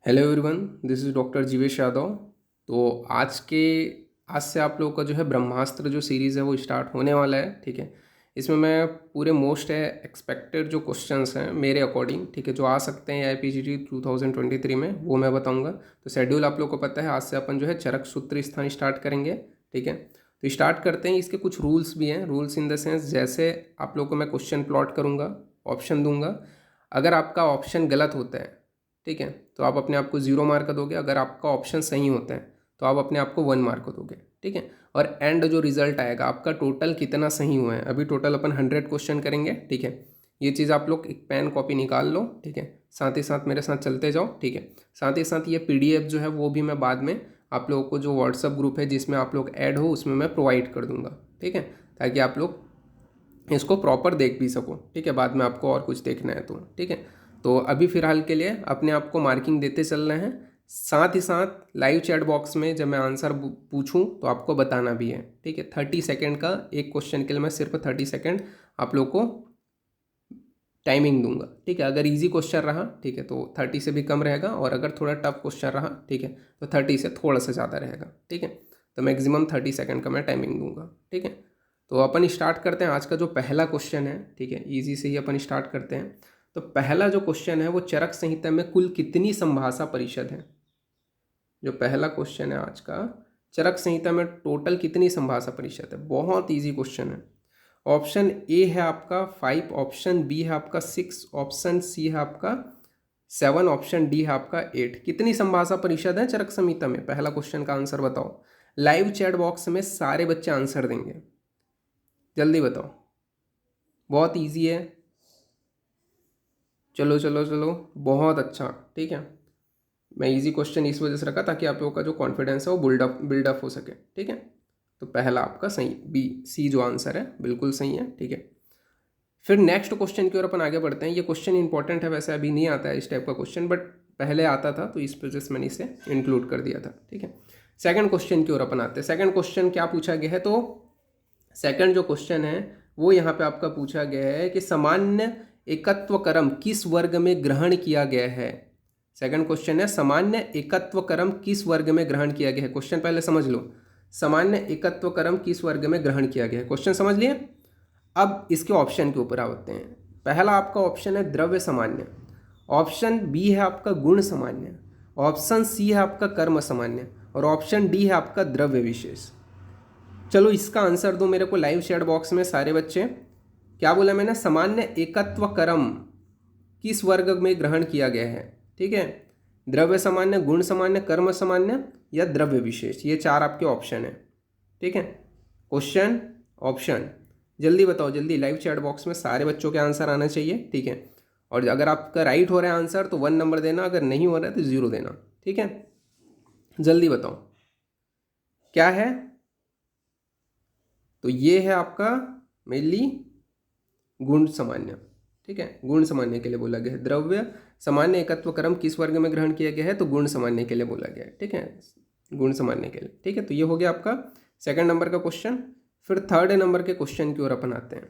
Hello everyone, this is doctor Jivesh Yadav. तो आज से आप लोगों का जो है ब्रह्मास्त्र जो सीरीज़ है वो स्टार्ट होने वाला है। ठीक है, इसमें मैं पूरे मोस्ट एक्सपेक्टेड जो क्वेश्चंस हैं मेरे अकॉर्डिंग, ठीक है, जो आ सकते हैं IPGT 2023 में, वो मैं बताऊंगा। तो शेड्यूल आप लोग को पता है, आज से अपन जो है चरक सूत्र स्थान स्टार्ट करेंगे। ठीक है, तो स्टार्ट करते हैं। इसके कुछ रूल्स भी हैं। रूल्स इन द सेंस, जैसे आप लोग को मैं क्वेश्चन प्लॉट करूँगा, ऑप्शन दूंगा। अगर आपका ऑप्शन गलत होता है, ठीक है, तो आप अपने आप को 0 मार्क दोगे। अगर आपका ऑप्शन सही होता है तो आप अपने आप को 1 मार्क दोगे। ठीक है, और एंड जो रिजल्ट आएगा आपका टोटल कितना सही हुआ है। अभी टोटल अपन 100 क्वेश्चन करेंगे। ठीक है, ये चीज़ आप लोग एक पेन कॉपी निकाल लो। ठीक है, साथ ही साथ मेरे साथ चलते जाओ। ठीक है, साथ ही साथ ये PDF जो है वो भी मैं बाद में आप लोगों को, जो व्हाट्सअप ग्रुप है जिसमें आप लोग ऐड हो, उसमें मैं प्रोवाइड कर दूंगा। ठीक है, ताकि आप लोग इसको प्रॉपर देख भी सको। ठीक है, बाद में आपको और कुछ देखना है तो। ठीक है, तो अभी फ़िलहाल के लिए अपने आप को मार्किंग देते चल रहे हैं। साथ ही साथ लाइव चैट बॉक्स में जब मैं आंसर पूछूं तो आपको बताना भी है। ठीक है, 30 सेकेंड का एक क्वेश्चन के लिए मैं सिर्फ 30 सेकेंड आप लोग को टाइमिंग दूंगा। ठीक है, अगर इजी क्वेश्चन रहा, ठीक है, तो 30 से भी कम रहेगा, और अगर थोड़ा टफ क्वेश्चन रहा, ठीक है, तो 30 से थोड़ा सा ज़्यादा रहेगा। ठीक है, तो मैक्सिमम 30 सेकेंड का मैं टाइमिंग दूंगा। ठीक है, तो अपन स्टार्ट करते हैं आज का जो पहला क्वेश्चन है। ठीक है, ईजी से ही अपन स्टार्ट करते हैं। तो पहला जो क्वेश्चन है वो चरक संहिता में कुल कितनी संभाषा परिषद है। जो पहला क्वेश्चन है आज का, चरक संहिता में टोटल कितनी संभाषा परिषद है। बहुत ईजी क्वेश्चन है। ऑप्शन ए है आपका 5, ऑप्शन बी है आपका 6, ऑप्शन सी है आपका 7, ऑप्शन डी है आपका 8। कितनी संभाषा परिषद है चरक संहिता में, पहला क्वेश्चन का आंसर बताओ। लाइव चैट बॉक्स में सारे बच्चे आंसर देंगे, जल्दी बताओ। बहुत इजी है। चलो चलो चलो, बहुत अच्छा। ठीक है, मैं इजी क्वेश्चन इस वजह से रखा ताकि आप लोगों का जो कॉन्फिडेंस है वो बिल्डअप हो सके। ठीक है, तो पहला आपका सही, बी सी जो आंसर है बिल्कुल सही है। ठीक है, फिर नेक्स्ट क्वेश्चन की ओर अपन आगे बढ़ते हैं। ये क्वेश्चन इंपॉर्टेंट है, वैसे अभी नहीं आता है इस टाइप का क्वेश्चन, बट पहले आता था तो इस वजह से मैंने इसे इंक्लूड कर दिया था। ठीक है, सेकंड क्वेश्चन की ओर अपन आते हैं। सेकंड क्वेश्चन क्या पूछा गया है, तो सेकंड जो क्वेश्चन है वो यहाँ पे आपका पूछा गया है कि सामान्य एकत्व क्रम किस वर्ग में ग्रहण किया गया है। सेकंड क्वेश्चन है, सामान्य एकत्व क्रम किस वर्ग में ग्रहण किया गया है। क्वेश्चन पहले समझ लो, सामान्य एकत्व क्रम किस वर्ग में ग्रहण किया गया है, क्वेश्चन समझ लिए। अब इसके ऑप्शन के ऊपर आते हैं। पहला आपका ऑप्शन है द्रव्य सामान्य, ऑप्शन बी है आपका गुण सामान्य, ऑप्शन सी है आपका कर्म सामान्य, और ऑप्शन डी है आपका द्रव्य विशेष। चलो इसका आंसर दो मेरे को लाइव चैट बॉक्स में सारे बच्चे। क्या बोला मैंने, सामान्य एकत्व क्रम किस वर्ग में ग्रहण किया गया है। ठीक है, द्रव्य सामान्य, गुण सामान्य, कर्म सामान्य या द्रव्य विशेष, ये चार आपके ऑप्शन है। ठीक है, क्वेश्चन ऑप्शन जल्दी बताओ, जल्दी लाइव चैट बॉक्स में सारे बच्चों के आंसर आना चाहिए। ठीक है, और अगर आपका राइट हो रहा है आंसर तो 1 नंबर देना, अगर नहीं हो रहा है तो 0 देना। ठीक है, जल्दी बताओ क्या है। तो ये है आपका मेनली गुण सामान्य। ठीक है, गुण सामान्य के लिए बोला गया है। द्रव्य सामान्य एकत्व क्रम किस वर्ग में ग्रहण किया गया है, तो गुण सामान्य के लिए बोला गया है। ठीक है, गुण सामान्य के लिए। ठीक है, तो ये हो गया आपका सेकंड नंबर का क्वेश्चन। फिर थर्ड नंबर के क्वेश्चन की ओर अपन आते हैं।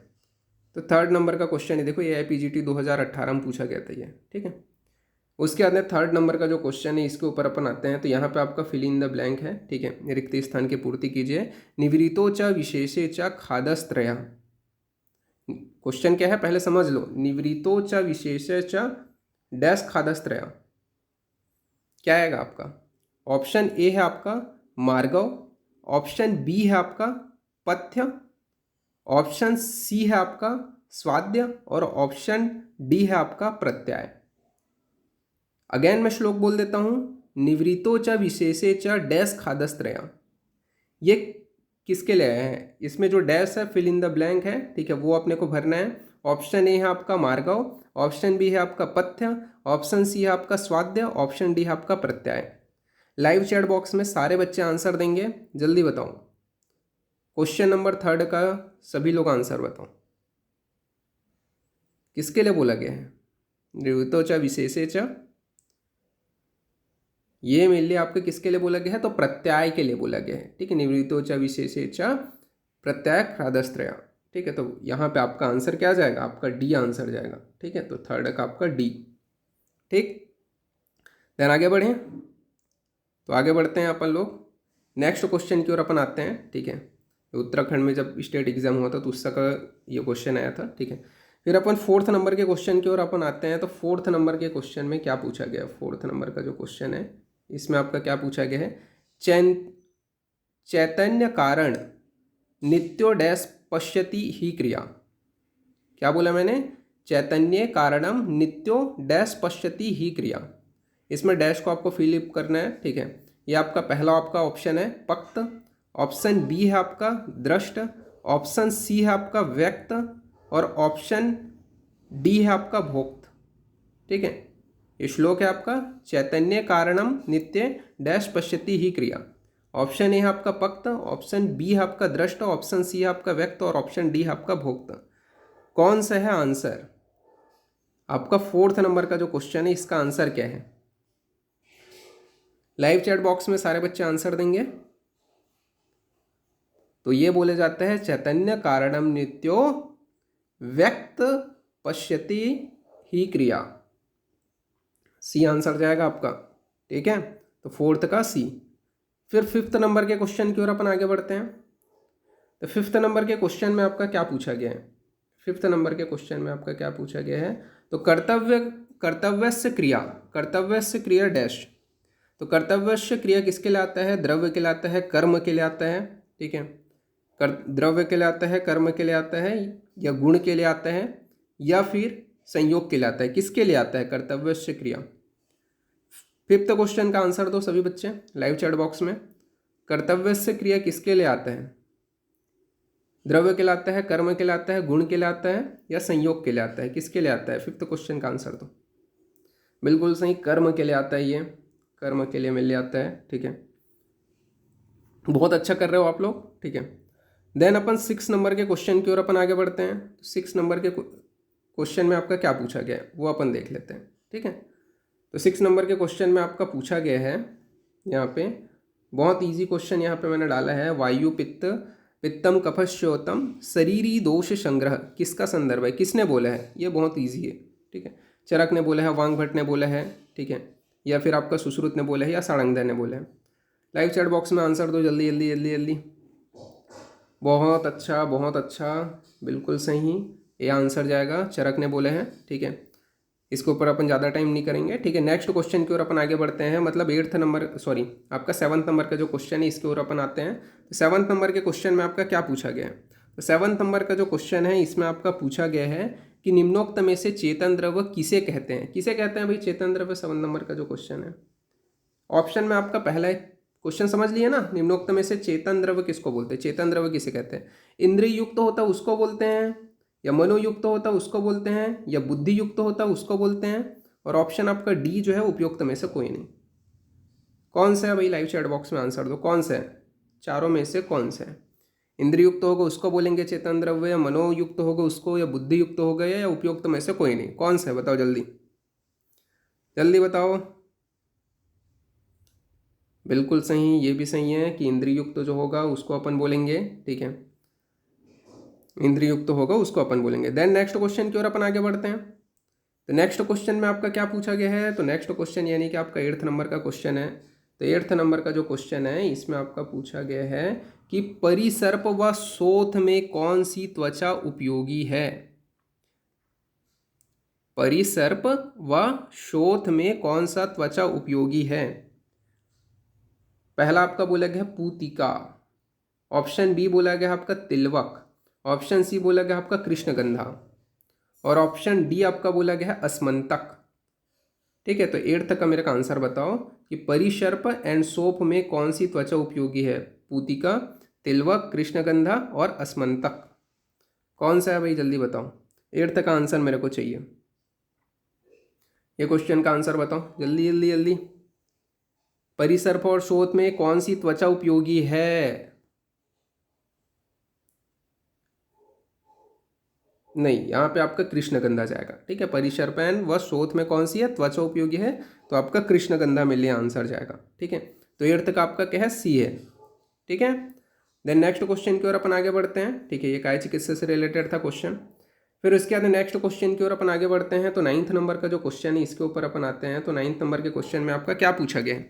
तो थर्ड नंबर का क्वेश्चन है, देखो ये IPGT 2018 में पूछा गया था ये। ठीक है, उसके बाद में थर्ड नंबर का जो क्वेश्चन है इसके ऊपर अपन आते हैं। तो यहाँ पे आपका फिल इन द ब्लैंक है। ठीक है, रिक्त स्थान की पूर्ति कीजिए। निवृत्तो च विशेषे च खादस्त्रया। क्वेश्चन क्या है पहले समझ लो। निवृत्तो च विशेषे च डैश खादस्त्रया, क्या आएगा आपका। ऑप्शन ए है आपका मार्गव, ऑप्शन बी है आपका पथ्य, ऑप्शन सी है आपका स्वाद्य, और ऑप्शन डी है आपका प्रत्यय। अगेन मैं श्लोक बोल देता हूं। निवृत्तो च विशेषे च डैश खादस्त्रया, ये किसके लिए है, इसमें जो डैश है फिल इन द ब्लैंक है। ठीक है, वो अपने को भरना है। ऑप्शन ए है आपका मार्गव, ऑप्शन बी है आपका पथ्य, ऑप्शन सी है आपका स्वाद्य, ऑप्शन डी है आपका प्रत्यय। लाइव चैट बॉक्स में सारे बच्चे आंसर देंगे, जल्दी बताओ। क्वेश्चन नंबर थर्ड का सभी लोग आंसर बताओ, किसके लिए बोला गया है। निवृत्तो च विशेषे च, ये मेनली आपके किसके लिए बोला गया है, तो प्रत्यय के लिए बोला गया है। ठीक है, निवृत्तो च विशेषे च प्रत्यय खादस्त्रया। ठीक है, तो यहाँ पे आपका आंसर क्या जाएगा, आपका डी आंसर जाएगा। ठीक है, तो थर्ड का आपका डी। ठीक, द देन आगे बढ़ें, तो आगे बढ़ते हैं अपन लोग नेक्स्ट क्वेश्चन की ओर अपन आते हैं, ठीक है। उत्तराखंड में जब स्टेट एग्जाम हुआ था तो उसका ये क्वेश्चन आया था, ठीक है। फिर अपन 4th नंबर के क्वेश्चन की ओर अपन आते हैं। तो 4th नंबर के क्वेश्चन में क्या पूछा गया, 4th नंबर का जो क्वेश्चन है इसमें आपका क्या पूछा गया है, चैतन्य कारण नित्यो डैश पश्यति ही क्रिया। क्या बोला मैंने, चैतन्य कारणम नित्यो डैश पश्यति ही क्रिया। इसमें डैश को आपको फिलअप करना है, ठीक है। ये आपका पहला आपका ऑप्शन है पक्त, ऑप्शन बी है आपका दृष्ट, ऑप्शन सी है आपका व्यक्त और ऑप्शन डी है आपका भोक्त, ठीक है। ये श्लोक है आपका चैतन्य कारणम नित्य डैश पश्यति ही क्रिया। ऑप्शन ए है आपका पक्त, ऑप्शन बी है आपका दृष्ट, ऑप्शन सी है आपका व्यक्त और ऑप्शन डी है आपका भोक्त। कौन सा है आंसर? आपका 4th नंबर का जो क्वेश्चन है इसका आंसर क्या है? लाइव चैट बॉक्स में सारे बच्चे आंसर देंगे। तो ये बोले जाते हैं चैतन्य कारणम नित्यो व्यक्त पश्यति ही क्रिया। सी आंसर जाएगा आपका, ठीक है। तो 4th का सी। फिर 5th नंबर के क्वेश्चन की ओर अपन आगे बढ़ते हैं। तो 5th नंबर के क्वेश्चन में आपका क्या पूछा गया है, 5th नंबर के क्वेश्चन में आपका क्या पूछा गया है, तो कर्तव्यस्य क्रिया डैश। तो कर्तव्यस्य क्रिया किसके लिए आता है, द्रव्य के लिए आता है, कर्म के लिए आता है, ठीक है। द्रव्य के लिए आता है, कर्म के लिए आता है, या गुण के लिए आता है, या फिर संयोग के लिए आता है। किसके लिए आता है कर्तव्यस्य क्रिया? 5th क्वेश्चन का आंसर दो सभी बच्चे लाइव चैट बॉक्स में। कर्तव्यस्य क्रिया किसके लिए आता है? द्रव्य के लिए आता है, कर्म के लिए आता है, गुण के लिए आता है, या संयोग के लिए आता है? किसके लिए आता है? 5th क्वेश्चन का आंसर दो। बिल्कुल सही, कर्म के लिए आता है, ये कर्म के लिए मिल आता है, ठीक है। बहुत अच्छा कर रहे हो आप लोग, ठीक है। देन अपन 6 नंबर के क्वेश्चन की ओर अपन आगे बढ़ते हैं। 6 नंबर के क्वेश्चन में आपका क्या पूछा गया है वो अपन देख लेते हैं, ठीक है। तो 6 नंबर के क्वेश्चन में आपका पूछा गया है, यहाँ पे बहुत इजी क्वेश्चन यहाँ पे मैंने डाला है। वायु पित्तम कफश्योतम शरीरी दोष संग्रह किसका संदर्भ है, किसने बोला है? ये बहुत ईजी है, ठीक है। चरक ने बोला है, वांग भट्ट ने बोला है, ठीक है, या फिर आपका सुश्रुत ने बोला है, या सारंगधर ने बोला है। लाइव चैट बॉक्स में आंसर दो जल्दी जल्दी जल्दी जल्दी। बहुत अच्छा, बहुत अच्छा, बिल्कुल सही। ये आंसर जाएगा, चरक ने बोले हैं, ठीक है। इसके ऊपर अपन ज़्यादा टाइम नहीं करेंगे, ठीक है। नेक्स्ट क्वेश्चन की ओर अपन आगे बढ़ते हैं। मतलब 8th नंबर सॉरी आपका 7th नंबर का जो क्वेश्चन है इसके ओर अपन आते हैं। तो 7th नंबर के क्वेश्चन में आपका क्या पूछा गया है? तो 7th नंबर का जो क्वेश्चन है इसमें आपका पूछा गया है कि निम्नोक्त में से चेतन द्रव्य किसे कहते हैं? किसे कहते हैं भाई चेतन द्रव्य? 7 नंबर का जो क्वेश्चन है ऑप्शन में आपका पहला क्वेश्चन समझ लिया ना, निम्नोक्त में से चेतन द्रव्य किसको बोलते हैं? चेतन द्रव्य किसे कहते हैं? इंद्रिय युक्त होता है उसको बोलते हैं, या मनोयुक्त होता है उसको बोलते हैं, या बुद्धि युक्त होता है उसको बोलते हैं, और ऑप्शन आपका डी जो है उपयुक्त में से कोई नहीं। कौन सा है भाई? लाइव चैट बॉक्स में आंसर दो, कौन सा है? चारों में से कौन सा है? इंद्रिय युक्त होगा उसको बोलेंगे चेतन द्रव्य, या मनोयुक्त होगा उसको, या बुद्धि युक्त होगा, या उपयुक्त में से कोई नहीं। कौन सा है बताओ जल्दी जल्दी बताओ। बिल्कुल सही, ये भी सही है कि इंद्रिय युक्त जो होगा उसको अपन बोलेंगे, ठीक है, इंद्रिय युक्त होगा उसको अपन बोलेंगे। देन नेक्स्ट क्वेश्चन की ओर अपन आगे बढ़ते हैं। तो नेक्स्ट क्वेश्चन में आपका क्या पूछा गया है? तो नेक्स्ट क्वेश्चन यानी कि आपका 8th नंबर का क्वेश्चन है। तो 8th नंबर का जो क्वेश्चन है इसमें आपका पूछा गया है कि परिसर्प व शोथ में कौन सी त्वचा उपयोगी है? परिसर्प व शोथ में कौन सा त्वचा उपयोगी है? पहला आपका बोला गया पूतिका, ऑप्शन बी बोला गया आपका तिलवक, ऑप्शन सी बोला गया आपका कृष्णगंधा, और ऑप्शन डी आपका बोला गया है अस्मंतक, ठीक है। तो 8th का मेरे का आंसर बताओ कि परिसर्प एंड सोप में कौन सी त्वचा उपयोगी है? पूतिका, तिलवक, कृष्णगंधा और अस्मंतक। कौन सा है भाई जल्दी बताओ, 8th का आंसर मेरे को चाहिए। ये क्वेश्चन का आंसर बताओ जल्दी जल्दी जल्दी। परिसर्प और शोथ में कौन सी त्वचा उपयोगी है? नहीं, यहाँ पे आपका कृष्णगंधा जाएगा, ठीक है। परिसर्प एंड व शोथ में कौन सी है त्वचा उपयोगी है? तो आपका कृष्णगंधा मिलिए आंसर जाएगा, ठीक है। तो 8th का आपका क्या है? सी है, ठीक है। देन नेक्स्ट क्वेश्चन की ओर अपन आगे बढ़ते हैं, ठीक है। ये काय चिकित्सा से रिलेटेड था क्वेश्चन। फिर उसके बाद नेक्स्ट क्वेश्चन की ओर अपन आगे बढ़ते हैं। तो 9th नंबर का जो क्वेश्चन है इसके ऊपर अपन आते हैं। तो 9th नंबर के क्वेश्चन में आपका क्या पूछा गया है?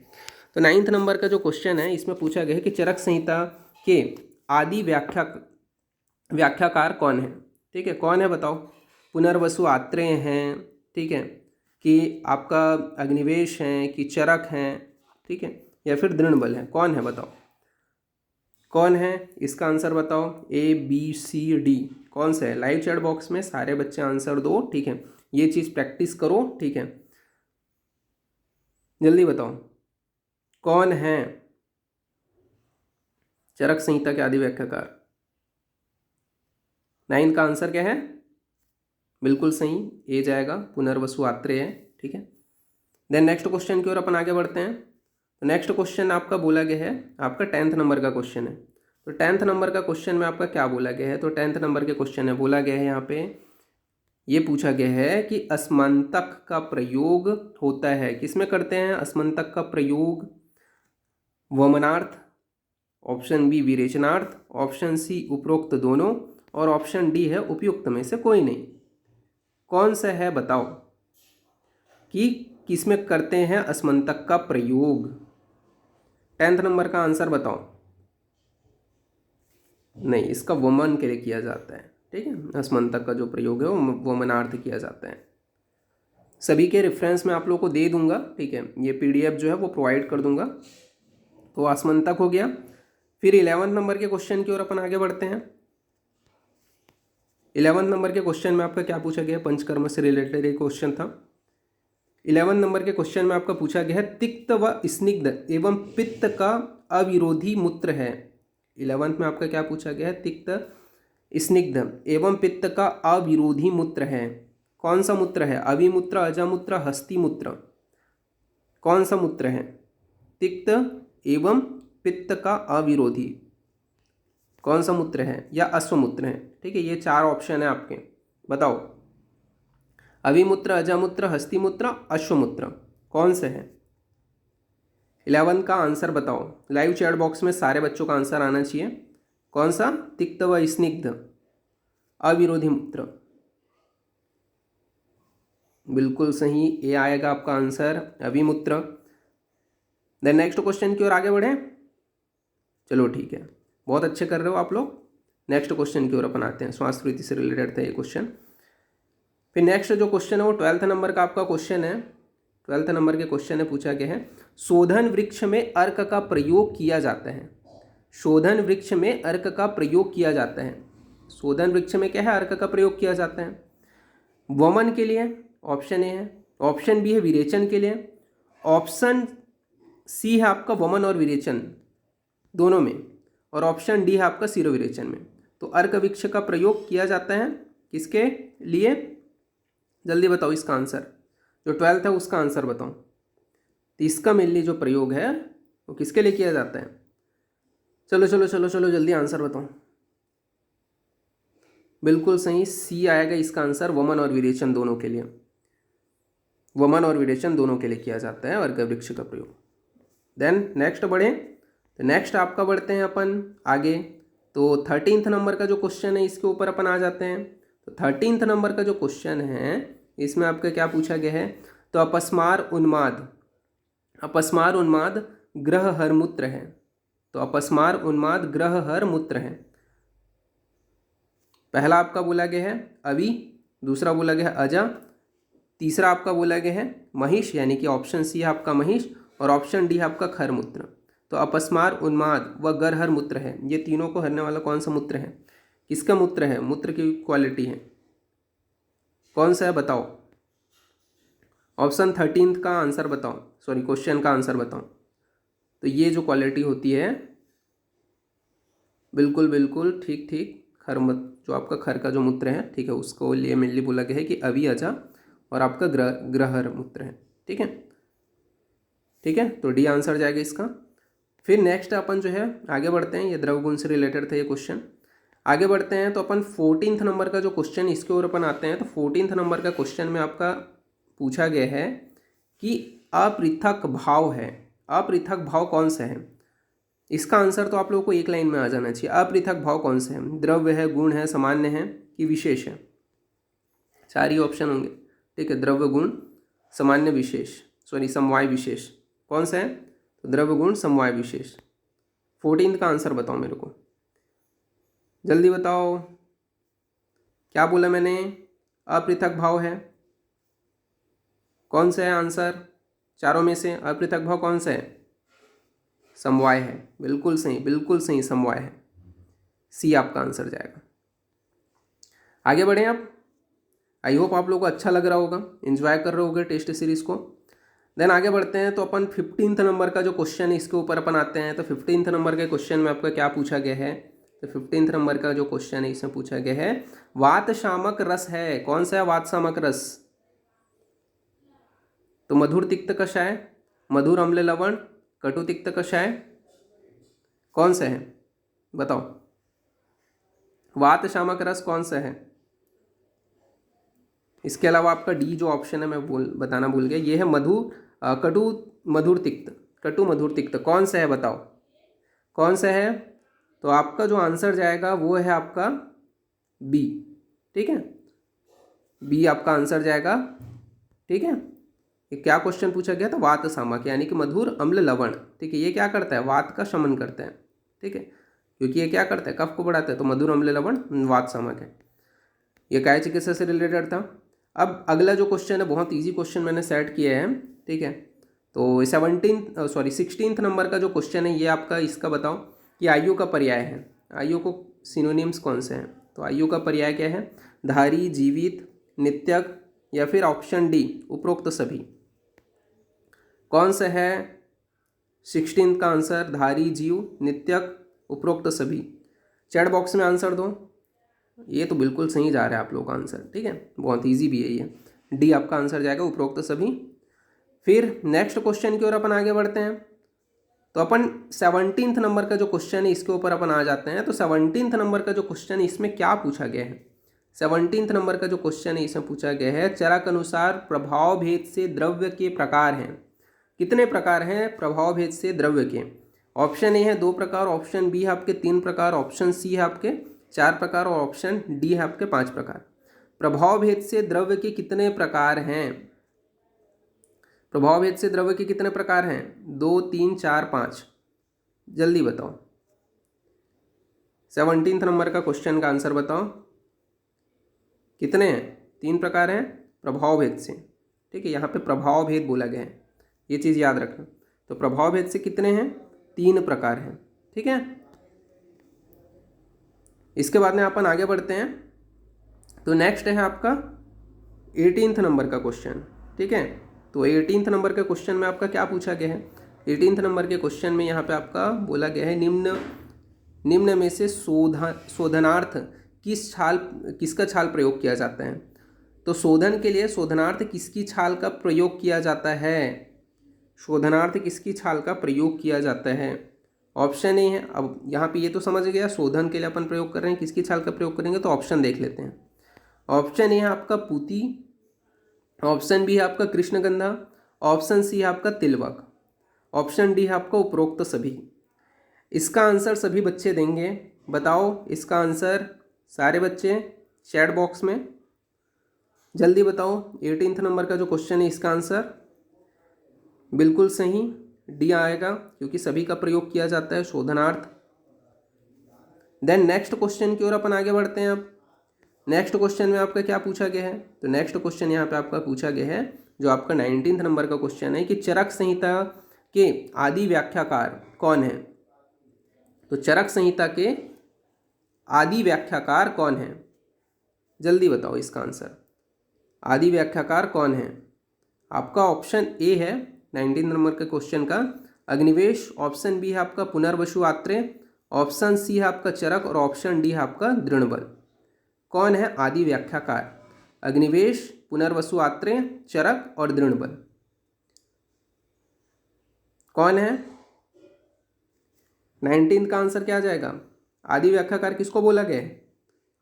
तो 9th नंबर का जो क्वेश्चन है इसमें पूछा गया है कि चरक संहिता के आदि व्याख्याकार कौन है? ठीक है, कौन है बताओ? पुनर्वसु आत्रेय हैं, ठीक है, कि आपका अग्निवेश हैं, कि चरक हैं, ठीक है, या फिर दृढ़बल है? कौन है बताओ, कौन है? इसका आंसर बताओ। ABCD कौन सा है? लाइव चैट बॉक्स में सारे बच्चे आंसर दो, ठीक है, ये चीज़ प्रैक्टिस करो, ठीक है, जल्दी बताओ कौन है चरक संहिता के आदि व्याख्याकार? 9 का आंसर क्या है? बिल्कुल सही, ए जाएगा, पुनर्वसु आत्रेय है, ठीक है। देन नेक्स्ट क्वेश्चन की ओर अपन आगे बढ़ते हैं। तो नेक्स्ट क्वेश्चन आपका बोला गया है, आपका 10th नंबर का क्वेश्चन है। तो 10th नंबर का क्वेश्चन में आपका क्या बोला गया है? तो 10th नंबर के क्वेश्चन है, बोला गया है यहाँ पे, ये पूछा गया है कि अस्मन्तक का प्रयोग होता है, किसमें करते हैं अस्मन्तक का प्रयोग? वमनार्थ, ऑप्शन बी विरेचनार्थ, ऑप्शन सी उपरोक्त दोनों, और ऑप्शन डी है उपयुक्त में से कोई नहीं। कौन सा है बताओ कि किसमें करते हैं अस्मन्तक का प्रयोग? 10th नंबर का आंसर बताओ। नहीं, इसका वमन के लिए किया जाता है, ठीक है, अस्मन्तक का जो प्रयोग है वो वमनार्थ किया जाता है। सभी के रेफरेंस में आप लोगों को दे दूंगा, ठीक है, ये PDF जो है वो प्रोवाइड कर दूंगा। तो अस्मन्तक हो गया। फिर 11th नंबर के क्वेश्चन की ओर अपन आगे बढ़ते हैं। 11th नंबर के क्वेश्चन में आपका क्या पूछा गया है? पंचकर्म से रिलेटेड एक क्वेश्चन था। 11th नंबर के क्वेश्चन में आपका पूछा गया है तिक्त व स्निग्ध एवं पित्त का अविरोधी मूत्र है। 11th में आपका क्या पूछा गया है? तिक्त, स्निग्ध एवं पित्त का अविरोधी मूत्र है। कौन सा मूत्र है? अभिमूत्र, अजामूत्र, हस्तिमूत्र? कौन सा मूत्र है? तिक्त एवं पित्त का अविरोधी कौन सा मूत्र है? या अश्वमूत्र है, ठीक है, ये 4 ऑप्शन है आपके, बताओ। अभिमूत्र, अजामूत्र, हस्तिमूत्र, अश्वमूत्र, कौन से है? 11 का आंसर बताओ। लाइव चैट बॉक्स में सारे बच्चों का आंसर आना चाहिए। कौन सा? तिक्त व स्निग्ध अविरोधी मूत्र, बिल्कुल सही, ए आएगा आपका आंसर, अभिमूत्र। देन नेक्स्ट क्वेश्चन की ओर आगे बढ़े। चलो ठीक है, बहुत अच्छे कर रहे हो आप लोग। नेक्स्ट क्वेश्चन की ओर अपन आते हैं, श्वासक्रिति से रिलेटेड था ये क्वेश्चन। फिर नेक्स्ट जो क्वेश्चन है वो 12th नंबर का आपका क्वेश्चन है। 12th नंबर के क्वेश्चन है, पूछा गया है शोधन वृक्ष में अर्क का प्रयोग किया जाता है। शोधन वृक्ष में अर्क का प्रयोग किया जाता है। शोधन वृक्ष में क्या है? अर्क का प्रयोग किया जाता है। वमन के लिए ऑप्शन ए है, ऑप्शन बी है विरेचन के लिए, ऑप्शन सी है आपका वमन और विरेचन दोनों में, और ऑप्शन डी है आपका शिरोविरेचन में। तो अर्क वृक्ष का प्रयोग किया जाता है किसके लिए? जल्दी बताओ इसका आंसर। जो 12th है उसका आंसर बताओ। तो इसका मेनली जो प्रयोग है वो किसके लिए किया जाता है? चलो चलो चलो चलो जल्दी आंसर बताओ। बिल्कुल सही, सी आएगा इसका आंसर, वमन और विरेचन दोनों के लिए। वमन और विरेचन दोनों के लिए किया जाता है अर्क वृक्ष का प्रयोग। देन नेक्स्ट बढ़े। तो नेक्स्ट आपका बढ़ते हैं अपन आगे। तो 13th नंबर का जो क्वेश्चन है इसके ऊपर अपन आ जाते हैं। तो 13th नंबर का जो क्वेश्चन है इसमें आपका क्या पूछा गया है? तो अपस्मार उन्माद, अपस्मार उन्माद ग्रह हर मूत्र है। तो अपस्मार उन्माद ग्रह हर मूत्र है। पहला आपका बोला गया है अवि, दूसरा बोला गया है अजा, तीसरा आपका बोला गया है महिष, यानी कि ऑप्शन सी है आपका महिष, और ऑप्शन डी है आपका खर मूत्र। तो अपस्मार उन्माद व गरहर मूत्र है, ये तीनों को हरने वाला कौन सा मूत्र है? किसका मूत्र है? मूत्र की क्वालिटी है, कौन सा है बताओ। ऑप्शन 13 का आंसर बताओ, सॉरी क्वेश्चन का आंसर बताओ। तो ये जो क्वालिटी होती है, बिल्कुल बिल्कुल ठीक ठीक, खर मत जो आपका खर का जो मूत्र है, ठीक है, उसको लिए मेनली बोला गया है कि अवि, अजा और आपका ग्रहर मूत्र है, ठीक है, ठीक है। तो डी आंसर जाएगा इसका। फिर नेक्स्ट अपन जो है आगे बढ़ते हैं, ये द्रव गुण से रिलेटेड था ये क्वेश्चन। आगे बढ़ते हैं तो अपन 14th नंबर का जो क्वेश्चन इसके ओर अपन आते हैं। तो 14th नंबर का क्वेश्चन में आपका पूछा गया है कि अपृथक भाव है। अपृथक भाव कौन सा है? इसका आंसर तो आप लोगों को एक लाइन में आ जाना चाहिए। अपृथक भाव कौन सा है? द्रव्य है, गुण है, सामान्य है कि विशेष है? 4 ही ऑप्शन होंगे, ठीक है। द्रव्य गुण सामान्य विशेष, सॉरी समवाय विशेष, कौन सा है? तो द्रव्य गुण समवाय विशेष। 14 का आंसर बताओ मेरे को, जल्दी बताओ। क्या बोला मैंने? अपृथक भाव है। कौन सा है आंसर चारों में से? अपृथक भाव कौन सा है? समवाय है, बिल्कुल सही, बिल्कुल सही, समवाय है। सी आपका आंसर जाएगा। आगे बढ़ें आप। आई होप आप लोगों को अच्छा लग रहा होगा, एंजॉय कर रहे होगे टेस्ट सीरीज को। देन आगे बढ़ते हैं, तो अपन 15 नंबर का जो क्वेश्चन है इसके ऊपर अपन आते हैं। तो 15 नंबर के क्वेश्चन में आपका क्या पूछा गया है? तो 15 नंबर का जो क्वेश्चन है इसमें पूछा गया है वात शामक रस है। कौन सा है वात शामक रस? तो मधुर तिक्त कषाय, मधुर अम्ल लवण, कटु तिक्त कषाय, कौन सा है बताओ? वात शामक रस कौन सा है? इसके अलावा आपका डी जो ऑप्शन है मैं बताना भूल गया, ये है कटु मधुर तिक्त, कटु मधुर तिक्त, कौन सा है बताओ? कौन सा है? तो आपका जो आंसर जाएगा वो है आपका बी, ठीक है। बी आपका आंसर जाएगा, ठीक है। ये क्या क्वेश्चन पूछा गया था? वात शामक यानी कि मधुर अम्ल लवण, ठीक है। ये क्या करता है? वात का शमन करता है, ठीक है, क्योंकि ये क्या करता है? कफ को बढ़ाता है। तो मधुर अम्ल लवण वात शामक है। ये काय चिकित्सा से रिलेटेड था। अब अगला जो क्वेश्चन है बहुत इजी क्वेश्चन मैंने सेट किया है, ठीक है। तो 16 नंबर का जो क्वेश्चन है ये आपका, इसका बताओ कि आयु का पर्याय है। आयु को सिनोनिम्स कौन से हैं? तो आयु का पर्याय क्या है? धारी, जीवित, नित्यक, या फिर ऑप्शन डी उपरोक्त सभी। कौन सा है 16 का आंसर? धारी, जीव, नित्यक, उपरोक्त सभी। चैट बॉक्स में आंसर दो। ये तो बिल्कुल सही जा रहा है आप लोगों का आंसर, ठीक है, बहुत इजी भी है ये। डी आपका आंसर जाएगा, उपरोक्त सभी। फिर नेक्स्ट क्वेश्चन की ओर अपन आगे बढ़ते हैं। तो अपन 17 नंबर का जो क्वेश्चन है इसके ऊपर अपन आ जाते हैं। तो 17 नंबर का जो क्वेश्चन है इसमें क्या पूछा गया है? 17 नंबर का जो क्वेश्चन है इसमें पूछा गया है चरक अनुसार प्रभाव भेद से द्रव्य के प्रकार हैं। कितने प्रकार हैं प्रभाव भेद से द्रव्य के? ऑप्शन ए है 2 प्रकार, ऑप्शन बी है आपके 3 प्रकार, ऑप्शन सी है आपके 4 प्रकार, और ऑप्शन डी है आपके 5 प्रकार। प्रभाव भेद से द्रव्य के कितने प्रकार हैं? प्रभाव भेद से द्रव्य के कितने प्रकार हैं? 2, 3, 4, 5, जल्दी बताओ। 17 नंबर का क्वेश्चन का आंसर बताओ। कितने हैं? 3 प्रकार हैं प्रभाव भेद से, ठीक है। यहाँ पे प्रभाव भेद बोला गया है, ये चीज़ याद रखना। तो प्रभाव भेद से कितने हैं? 3 प्रकार हैं, ठीक है। इसके बाद में अपन आगे बढ़ते हैं। तो नेक्स्ट है आपका 18 नंबर का क्वेश्चन, ठीक है। तो 18 नंबर के क्वेश्चन में आपका क्या पूछा गया है? 18 नंबर के क्वेश्चन में यहाँ पे आपका बोला गया है निम्न में से शोधनार्थ किसका छाल प्रयोग किया जाता है? तो शोधन के लिए शोधनार्थ किसकी छाल का प्रयोग किया जाता है? शोधनार्थ किसकी छाल का प्रयोग किया जाता है? ऑप्शन ए है। अब यहाँ पे ये तो समझ गया शोधन के लिए अपन प्रयोग कर रहे हैं, किसकी छाल का प्रयोग करेंगे? तो ऑप्शन देख लेते हैं। ऑप्शन ए है आपका पूती, ऑप्शन बी है आपका कृष्णगंधा, ऑप्शन सी है आपका तिलवक, ऑप्शन डी है आपका उपरोक्त सभी। इसका आंसर सभी बच्चे देंगे, बताओ इसका आंसर सारे बच्चे चैट बॉक्स में जल्दी बताओ। 18 नंबर का जो क्वेश्चन है इसका आंसर बिल्कुल सही डी आएगा, क्योंकि सभी का प्रयोग किया जाता है शोधनार्थ। देन नेक्स्ट क्वेश्चन की ओर अपन आगे बढ़ते हैं। अब नेक्स्ट क्वेश्चन में आपका क्या पूछा गया है? तो नेक्स्ट क्वेश्चन यहाँ पे आपका पूछा गया है जो आपका 19 नंबर का क्वेश्चन है कि चरक संहिता के आदि व्याख्याकार कौन है? तो चरक संहिता के आदि व्याख्याकार कौन है? जल्दी बताओ इसका आंसर। आदि व्याख्याकार कौन है? आपका ऑप्शन ए है 19 नंबर के क्वेश्चन का अग्निवेश, ऑप्शन बी है आपका पुनर्वसु आत्रेय, ऑप्शन सी है आपका चरक, और ऑप्शन डी है आपका दृढ़बल। कौन है आदि व्याख्याकार? अग्निवेश, पुनर्वसु आत्रेय, चरक और दृढ़बल, कौन है? 19 का आंसर क्या आ जाएगा? आदि व्याख्याकार किसको बोला गया है?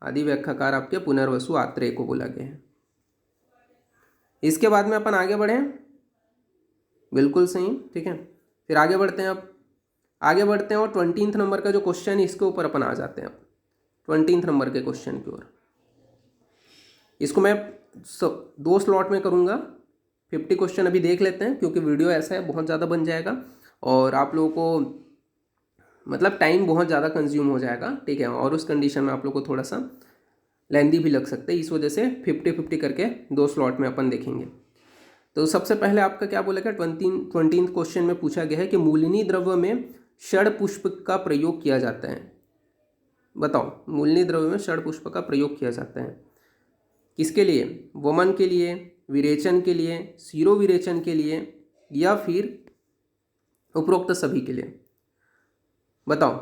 आदि व्याख्याकार आपके पुनर्वसु आत्रेय को बोला गया है। इसके बाद में अपन आगे बढ़ें, बिल्कुल सही, ठीक है। फिर आगे बढ़ते हैं। अब आगे बढ़ते हैं और 20 नंबर का जो क्वेश्चन है इसके ऊपर अपन आ जाते हैं। अब 20 नंबर के क्वेश्चन की ओर, इसको मैं दो स्लॉट में करूँगा। 50 क्वेश्चन अभी देख लेते हैं, क्योंकि वीडियो ऐसा है बहुत ज़्यादा बन जाएगा और आप लोगों को मतलब टाइम बहुत ज़्यादा कंज्यूम हो जाएगा, ठीक है, और उस कंडीशन में आप लोग को थोड़ा सा लेंदी भी लग सकते हैं। इस वजह से 50-50 करके दो स्लॉट में अपन देखेंगे। तो सबसे पहले आपका क्या बोला गया, 20 क्वेश्चन में पूछा गया है कि मूलिनी द्रव्य में षड पुष्प का प्रयोग किया जाता है। बताओ, मूलिनी द्रव्य में षड पुष्प का प्रयोग किया जाता है किसके लिए? वमन के लिए, विरेचन के लिए, सीरो विरेचन के लिए, या फिर उपरोक्त सभी के लिए? बताओ,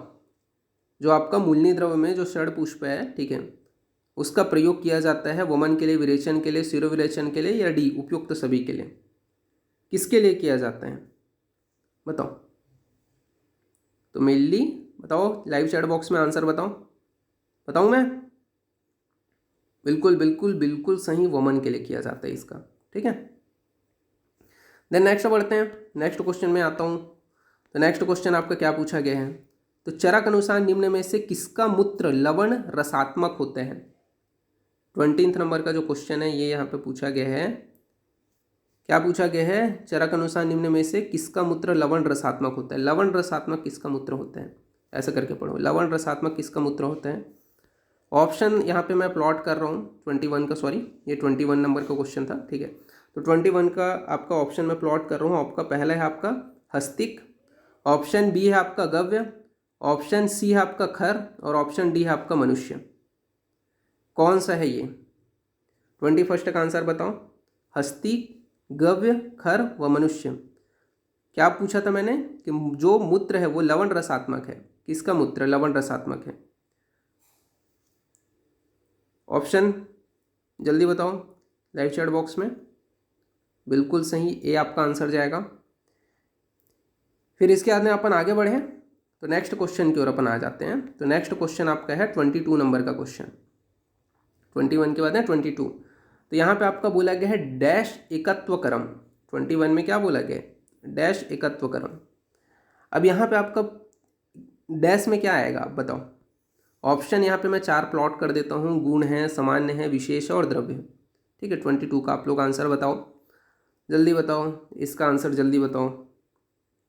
जो आपका मूलिनी द्रव्य में जो षड पुष्प है, ठीक है, उसका प्रयोग किया जाता है वमन के लिए, विरेचन के लिए, सीरो विरेचन के लिए, या डी उपयुक्त सभी के लिए? किसके लिए किया जाता है बताओ? तो मेनली बताओ, लाइव चैट बॉक्स में आंसर बताओ। बताऊं मैं? बिल्कुल बिल्कुल बिल्कुल सही, वमन के लिए किया जाता है इसका, ठीक है। देन नेक्स्ट बढ़ते हैं, नेक्स्ट क्वेश्चन में आता हूं। तो नेक्स्ट क्वेश्चन आपका क्या पूछा गया है, तो चरक अनुसार निम्न में से किसका मूत्र लवण रसात्मक होते हैं? 20 नंबर का जो क्वेश्चन है ये यहाँ पे पूछा गया है। क्या पूछा गया है? चरक अनुसार निम्न में से किसका मूत्र लवण रसात्मक होता है? लवण रसात्मक किसका मूत्र होता है, ऐसा करके पढ़ो, लवण रसात्मक किसका मूत्र होता है। ऑप्शन यहाँ पे मैं प्लॉट कर रहा हूँ 21 का, सॉरी ये 21 नंबर का क्वेश्चन था, ठीक है। तो 21 का आपका ऑप्शन मैं प्लॉट कर रहा हूँ। आपका पहला है आपका हस्तिक, ऑप्शन बी है आपका गव्य, ऑप्शन सी है आपका खर, और ऑप्शन डी है आपका मनुष्य। कौन सा है ये? 21 का आंसर बताओ। हस्तिक, गव्य, खर व मनुष्य। क्या पूछा था मैंने कि जो मूत्र है वो लवण रसात्मक है, किसका मूत्र लवण रसात्मक है? ऑप्शन जल्दी बताओ लाइव चैट बॉक्स में। बिल्कुल सही, ए आपका आंसर जाएगा। फिर इसके बाद में अपन आगे बढ़े तो नेक्स्ट क्वेश्चन की ओर अपन आ जाते हैं। तो नेक्स्ट क्वेश्चन आपका है 22 नंबर का क्वेश्चन। 21 के बाद है 22। तो यहाँ पे आपका बोला गया है डैश एकत्व क्रम। 21 में क्या बोला गया? डैश एकत्व क्रम। अब यहाँ पे आपका डैश में क्या आएगा आप बताओ। ऑप्शन यहाँ पे मैं 4 प्लॉट कर देता हूँ, गुण है, सामान्य है, विशेष और द्रव्य है, ठीक है। 22 का आप लोग आंसर बताओ, जल्दी बताओ इसका आंसर, जल्दी बताओ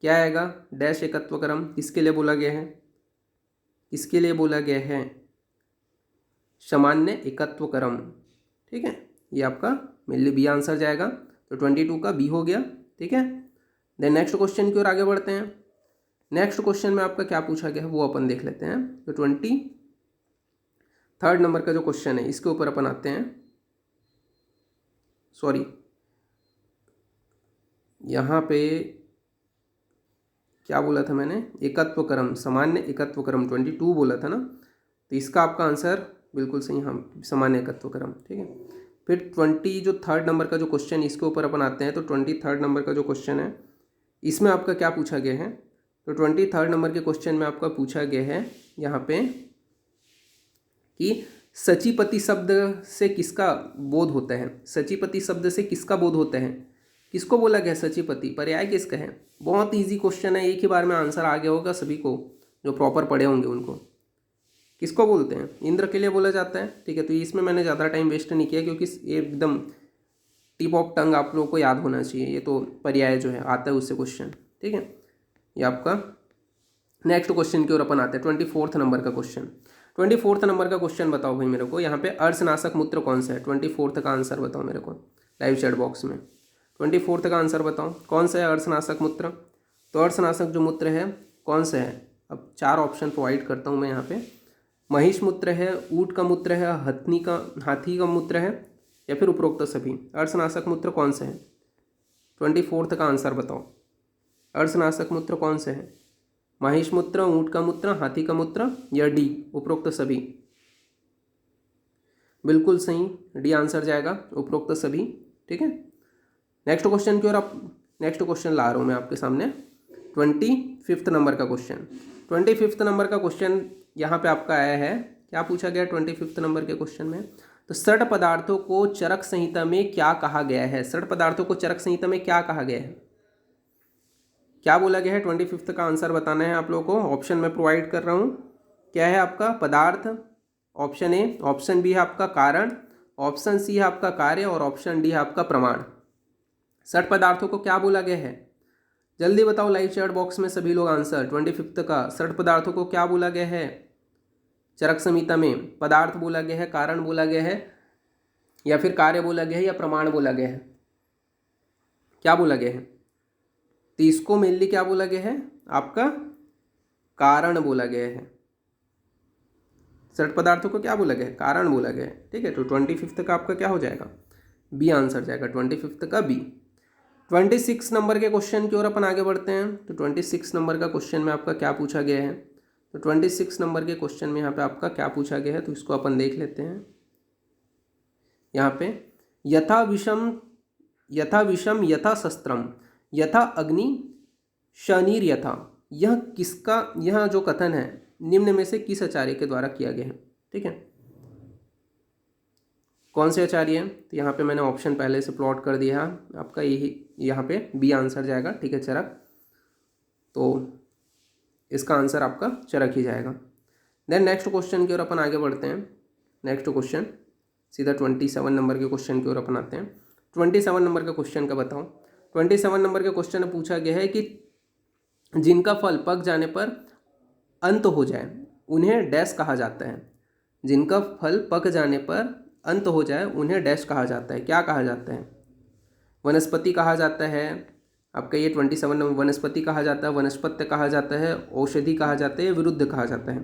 क्या आएगा। डैश एकत्व क्रम किसके लिए बोला गया है? किसके लिए बोला गया है? सामान्य एकत्व क्रम, ठीक है। ये आपका मेनली बी आंसर जाएगा। तो 22 का बी हो गया, ठीक है। देन नेक्स्ट क्वेश्चन की ओर आगे बढ़ते हैं। नेक्स्ट क्वेश्चन में आपका क्या पूछा गया है वो अपन देख लेते हैं। तो 23 नंबर का जो क्वेश्चन है इसके ऊपर अपन आते हैं। सॉरी, यहाँ पे क्या बोला था मैंने? एकत्व क्रम, सामान्य एकत्व क्रम 22 बोला था ना। तो इसका आपका आंसर बिल्कुल सही, हम सामान्य एकत्व क्रम, ठीक है। फिर 23 नंबर का जो क्वेश्चन इसके ऊपर अपन आते हैं। तो 23 नंबर का जो क्वेश्चन है इसमें आपका क्या पूछा गया है? तो 23 नंबर के क्वेश्चन में आपका पूछा गया है यहाँ पे कि सचिपति शब्द से किसका बोध होता है? सचिपति शब्द से किसका बोध होता है? किसको बोला गया सचिपति? पर्याय किसका है? बहुत इजी क्वेश्चन है, एक ही बार में आंसर आ गया होगा सभी को, जो प्रॉपर पढ़े होंगे उनको। किसको बोलते हैं? इंद्र के लिए बोला जाता है, ठीक है। तो इसमें मैंने ज़्यादा टाइम वेस्ट नहीं किया, क्योंकि ये एकदम टिप ऑफ टंग आप लोगों को याद होना चाहिए। ये तो पर्याय जो है आता है उससे क्वेश्चन, ठीक है। ये आपका नेक्स्ट क्वेश्चन की ओर अपन आते हैं। 24 नंबर का क्वेश्चन। 24 नंबर का क्वेश्चन बताओ भाई मेरे को, यहाँ पे अर्धनाशक मूत्र कौन सा है? 24 का आंसर बताओ मेरे को लाइव चैट बॉक्स में। 24 का आंसर बताओ कौन सा है अर्धनाशक मूत्र। तो अर्धनाशक जो मूत्र है कौन सा है? अब 4 ऑप्शन प्रोवाइड करता हूँ मैं यहाँ पे। महिष मूत्र है, ऊँट का मूत्र है, हाथी का मूत्र है, या फिर उपरोक्त सभी। अर्धनाशक मूत्र कौन सा है? 24 का आंसर बताओ। अर्धनाशक मूत्र कौन सा है? महिष मूत्र, ऊँट का मूत्र, हाथी का मूत्र, या डी उपरोक्त सभी? बिल्कुल सही, डी आंसर जाएगा, उपरोक्त सभी, ठीक है। नेक्स्ट क्वेश्चन की ओर आप नेक्स्ट क्वेश्चन ला रहा हूँ मैं आपके सामने। 25 नंबर का क्वेश्चन। 25 नंबर का क्वेश्चन यहाँ पे आपका आया है। क्या पूछा गया 25 नंबर के क्वेश्चन में? तो सड़ पदार्थों को चरक संहिता में क्या कहा गया है? सड़ पदार्थों को चरक संहिता में क्या कहा गया है? क्या बोला गया है? 25 का आंसर बताना है आप लोगों को। ऑप्शन में प्रोवाइड कर रहा हूँ। क्या है आपका? पदार्थ, ऑप्शन ए, ऑप्शन बी है आपका कारण, ऑप्शन सी है आपका कार्य और ऑप्शन डी है आपका प्रमाण। 60 पदार्थों को क्या बोला गया है? जल्दी बताओ लाइव चैट बॉक्स में सभी लोग आंसर। 25 का 60 पदार्थों को क्या बोला गया है? चरक संहिता में पदार्थ बोला गया है, कारण बोला गया है, या फिर कार्य बोला गया है, या प्रमाण बोला गया है? क्या बोला गया है? 30 को मेनली क्या बोला गया है? आपका कारण बोला गया है। 60 पदार्थों को क्या बोला गया है? कारण बोला गया है। ठीक है, तो 25 का आपका क्या हो जाएगा? बी आंसर जाएगा, 25 का बी। 26 नंबर के क्वेश्चन की ओर अपन आगे बढ़ते हैं। तो 26 नंबर का क्वेश्चन में आपका क्या पूछा गया है? तो 26 नंबर के क्वेश्चन में यहाँ पे आपका क्या पूछा गया है, तो इसको अपन देख लेते हैं। यहाँ पे यथा विषम यथा शस्त्रम यथा अग्नि शनीर यथा, यह किसका, यह जो कथन है निम्न में से किस आचार्य के द्वारा किया गया है? ठीक है, कौन से आचार्य हैं? तो यहाँ पे मैंने ऑप्शन पहले से प्लॉट कर दिया है आपका, यही यहाँ पे बी आंसर जाएगा। ठीक है, चरक, तो इसका आंसर आपका चरक ही जाएगा। देन नेक्स्ट क्वेश्चन की ओर अपन आगे बढ़ते हैं। नेक्स्ट क्वेश्चन सीधा 27 नंबर के क्वेश्चन की ओर अपन आते हैं। 27 नंबर का क्वेश्चन का बताओ। 27 नंबर के क्वेश्चन में पूछा गया है कि जिनका फल पक जाने पर अंत हो जाए उन्हें डैश कहा जाता है। जिनका फल पक जाने पर अंत हो जाए उन्हें डैश कहा जाता है। क्या कहा जाता है? वनस्पति कहा जाता है आपका, ये 27 नंबर। वनस्पति कहा जाता है, वनस्पत्य कहा जाता है, औषधि कहा जाता है, विरुद्ध कहा जाता है।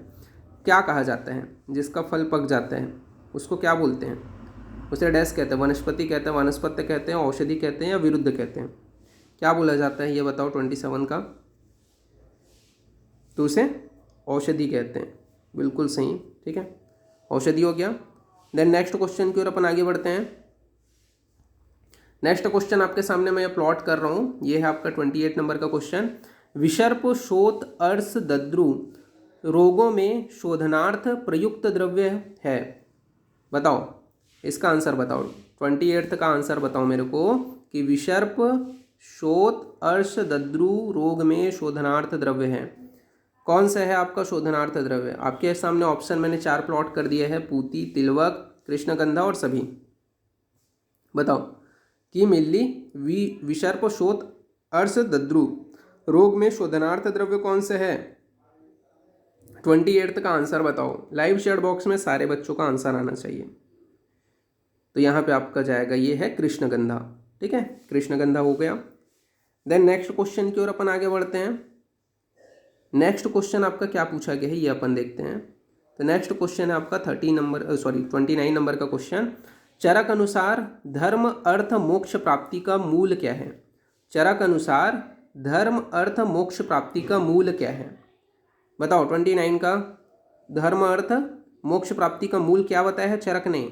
क्या कहा जाता है? जिसका फल पक जाता है उसको क्या बोलते हैं? उसे डैश कहते हैं, वनस्पति कहते हैं, वनस्पत्य कहते हैं, औषधि कहते हैं, या विरुद्ध कहते हैं? क्या बोला जाता है ये बताओ 27 का? तो उसे औषधि कहते हैं। बिल्कुल सही, ठीक है, औषधि हो गया। देन नेक्स्ट क्वेश्चन की ओर अपन आगे बढ़ते हैं। नेक्स्ट क्वेश्चन आपके सामने मैं प्लॉट कर रहा हूँ, ये है आपका 28 नंबर का क्वेश्चन। विसर्प शोथ अर्स दद्रु रोगों में शोधनार्थ प्रयुक्त द्रव्य है। बताओ इसका आंसर बताओ। 28 का आंसर बताओ मेरे को कि विसर्प शोथ अर्श दद्रु रोग में शोधनार्थ द्रव्य है। कौन सा है आपका शोधनार्थ द्रव्य? आपके सामने ऑप्शन मैंने 4 प्लॉट कर दिए हैं, पूती, तिलवक, कृष्णगंधा और सभी। बताओ कि मिल्ली विसर्प शोथ अर्श दद्रु रोग में शोधनार्थ द्रव्य कौन से है? 28 का आंसर बताओ। लाइव चैट बॉक्स में सारे बच्चों का आंसर आना चाहिए। तो यहाँ पे आपका जाएगा, ये है कृष्णगंधा। ठीक है, कृष्णगंधा हो गया। देन नेक्स्ट क्वेश्चन की ओर अपन आगे बढ़ते हैं। नेक्स्ट क्वेश्चन आपका क्या पूछा गया है ये अपन देखते हैं। तो नेक्स्ट क्वेश्चन है आपका 29 नंबर का क्वेश्चन। चरक अनुसार धर्म अर्थ मोक्ष प्राप्ति का मूल क्या है? चरक अनुसार धर्म अर्थ मोक्ष प्राप्ति का मूल क्या है? बताओ 29 का धर्म अर्थ मोक्ष प्राप्ति का मूल क्या बताया है चरक ने?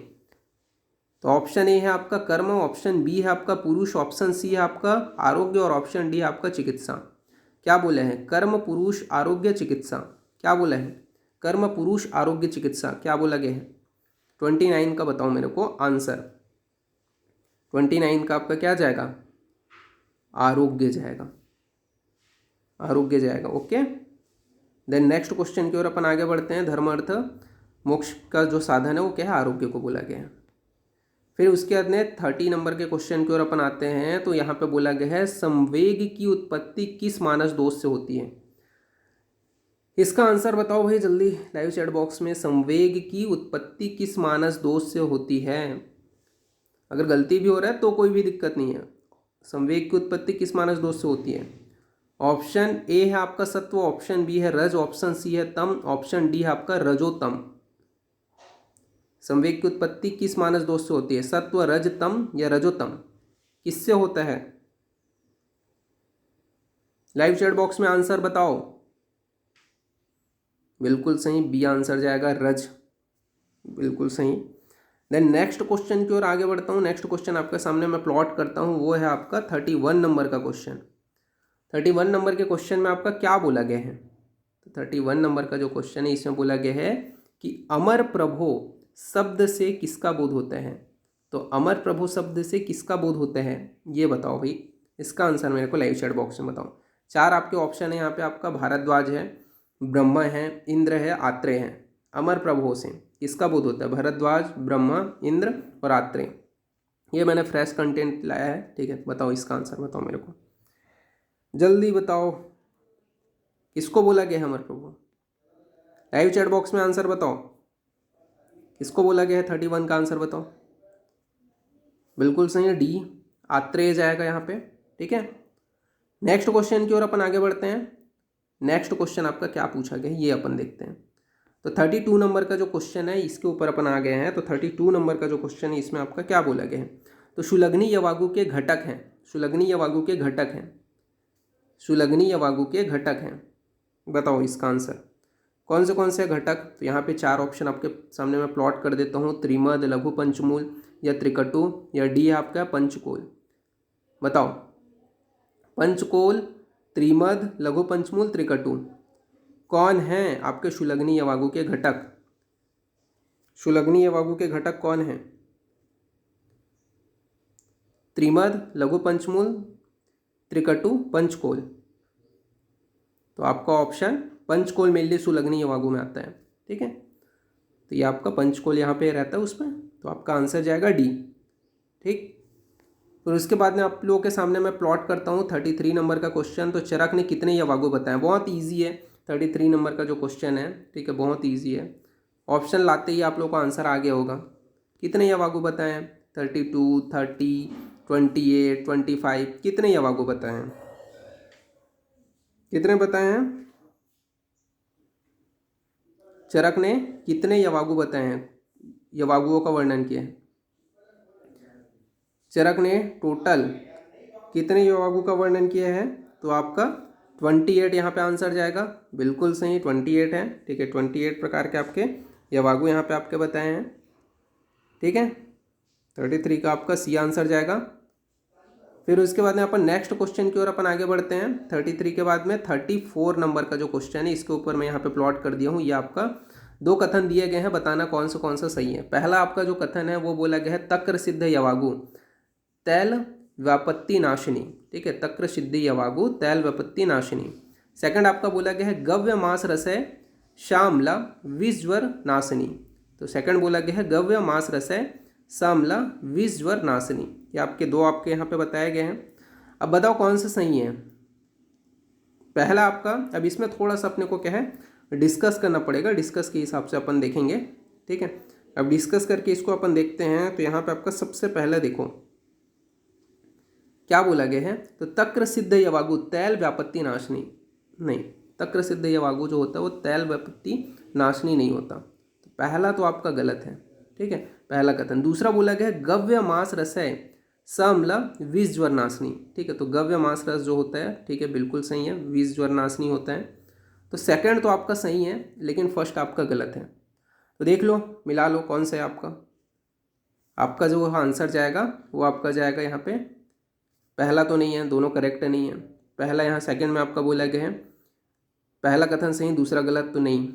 तो ऑप्शन ए है आपका कर्म, ऑप्शन बी है आपका पुरुष, ऑप्शन सी है आपका आरोग्य और ऑप्शन डी है आपका चिकित्सा। क्या बोले हैं? कर्म, पुरुष, आरोग्य, चिकित्सा। क्या बोला है? कर्म, पुरुष, आरोग्य, चिकित्सा। क्या बोला गया है? 29 का बताओ मेरे को आंसर। 29 का आपका क्या जाएगा? आरोग्य जाएगा, आरोग्य जाएगा। ओके, देन नेक्स्ट क्वेश्चन की ओर अपन आगे बढ़ते हैं। धर्म अर्थ मोक्ष का जो साधन है वो क्या है? आरोग्य को बोला गया है। फिर उसके बाद में 30 नंबर के क्वेश्चन की ओर अपन आते हैं। तो यहाँ पे बोला गया है संवेग की उत्पत्ति किस मानस दोष से होती है? इसका आंसर बताओ भाई जल्दी लाइव चैट बॉक्स में। संवेग की उत्पत्ति किस मानस दोष से होती है? अगर गलती भी हो रहा है तो कोई भी दिक्कत नहीं है। संवेग की उत्पत्ति किस मानस दोष से होती है? ऑप्शन ए है आपका सत्व, ऑप्शन बी है रज, ऑप्शन सी है तम, ऑप्शन डी है आपका रजोतम। संवेग की उत्पत्ति किस मानस दोष से होती है? सत्व, रज, तम या रजोतम? किससे होता है? लाइव चैट बॉक्स में आंसर बताओ। बिल्कुल सही, बी आंसर जाएगा, रज। बिल्कुल सही। देन नेक्स्ट क्वेश्चन की ओर आगे बढ़ता हूँ। नेक्स्ट क्वेश्चन आपके सामने मैं प्लॉट करता हूँ, वो है आपका 31 नंबर का क्वेश्चन। 31 नंबर के क्वेश्चन में आपका क्या बोला गया है? तो 31 नंबर का जो क्वेश्चन है इसमें बोला गया है कि अमर प्रभो शब्द से किसका बोध होता है? तो अमर प्रभु शब्द से किसका बोध होता है ये बताओ भाई। इसका आंसर मेरे को लाइव चैट बॉक्स में बताओ। 4 आपके ऑप्शन है यहाँ पे आपका। भारद्वाज है, ब्रह्मा है, इंद्र है, आत्रेय है। अमर प्रभु से किसका बोध होता है? भरद्वाज, ब्रह्मा, इंद्र और आत्रेय। ये मैंने फ्रेश कंटेंट लाया है, ठीक है। बताओ इसका आंसर बताओ मेरे को, जल्दी बताओ, किसको बोला गया है अमर प्रभु? लाइव चैट बॉक्स में आंसर बताओ, किसको बोला गया है 31 का आंसर बताओ। बिल्कुल सही है, डी आत्रेय जाएगा यहाँ पे, ठीक है। नेक्स्ट क्वेश्चन की ओर अपन आगे बढ़ते हैं। नेक्स्ट क्वेश्चन आपका क्या पूछा गया है ये अपन देखते हैं। तो 32 नंबर का जो क्वेश्चन है इसके ऊपर अपन आ गए हैं। तो 32 नंबर का जो क्वेश्चन है इसमें आपका क्या बोला गया है? तो शुलग्नि यवागु के घटक हैं, शुलग्नि यवागु के घटक हैं, शुलग्नि यवागु के घटक हैं। बताओ इसका आंसर कौन से घटक? तो यहाँ पे 4 ऑप्शन आपके सामने मैं प्लॉट कर देता हूँ, त्रिमद, लघु पंचमूल या त्रिकटु या डी आपका पंचकोल। बताओ पंचकोल, त्रिमद, लघु पंचमूल, त्रिकटु, कौन है आपके शुलग्नि यवागु के घटक? शुलग्नि यवागु के घटक कौन है? त्रिमद, लघु पंचमूल, त्रिकटु, पंचकोल। तो आपका ऑप्शन पंचकोल मेनली शुलग्नि यवागु में आता है, ठीक है। तो ये आपका पंचकोल यहाँ पे रहता है उसमें, तो आपका आंसर जाएगा डी, ठीक। फिर उसके बाद में आप लोगों के सामने मैं प्लॉट करता हूँ 33 नंबर का क्वेश्चन। तो चरक ने कितने यवागु बताए? बहुत ईजी है 33 नंबर का जो क्वेश्चन है, ठीक है, बहुत ईजी है। ऑप्शन लाते ही आप लोगों को आंसर आ गया होगा। कितने यवागु बताए हैं? 32, 30, 28, 25, कितने यवागु बताए हैं? कितने बताए हैं? चरक ने कितने यवागु बताए हैं? यवागुओं का वर्णन किया है। चरक ने टोटल कितने यवागु का वर्णन किया है? तो आपका 28 यहाँ पे आंसर जाएगा। बिल्कुल सही 28 है, ठीक है। 28 प्रकार के आपके यवागु यहाँ पे आपके बताए हैं, ठीक है। 33 का आपका सी आंसर जाएगा। फिर उसके बाद में अपन नेक्स्ट क्वेश्चन की ओर अपन आगे बढ़ते हैं। 33 के बाद में 34 नंबर का जो क्वेश्चन है इसके ऊपर मैं यहाँ पे प्लॉट कर दिया हूँ। ये आपका 2 कथन दिए गए हैं, बताना कौन सा सही है। पहला आपका जो कथन है वो बोला गया है तक्र सिद्ध यवागु तैल व्यापत्ति नाशिनी, ठीक है। तक्र सिद्ध यवागु तैल व्यापत्ति नाशिनी। सेकंड आपका बोला गया है गव्य मास रसय श्यामला विज्वर नाशिनी। तो सेकंड बोला गया है गव्य मास रसय श्यामला विज्वर नाशिनी। ये आपके 2 आपके यहाँ पे बताए गए हैं। अब बताओ कौन सा सही है? पहला आपका, अब इसमें थोड़ा सा अपने को क्या है डिस्कस करना पड़ेगा, डिस्कस के हिसाब से अपन देखेंगे, ठीक है। अब डिस्कस करके इसको अपन देखते हैं। तो यहाँ पे आपका सबसे पहले देखो क्या बोला गया है। तो तक्र सिद्ध यवागु तैल व्यापत्ति नाशनी, नहीं, तक्र सिद्ध यवागु जो होता है वो तैल व्यापत्ति नाशनी नहीं होता। तो पहला तो आपका गलत है, ठीक है, पहला कथन। दूसरा बोला गया है गव्य मास रसय समला विष ज्वर नाशनी, ठीक है। तो गव्य मास रस जो होता है, ठीक है, बिल्कुल सही है, विष ज्वर नाशनी होता है। तो सेकंड तो आपका सही है, लेकिन फर्स्ट आपका गलत है। तो देख लो, मिला लो कौन सा है आपका। आपका जो आंसर जाएगा वो आपका जाएगा यहाँ पे, पहला तो नहीं है, दोनों करेक्ट नहीं है। पहला यहाँ सेकंड में आपका बोला गया है पहला कथन सही, दूसरा गलत तो नहीं।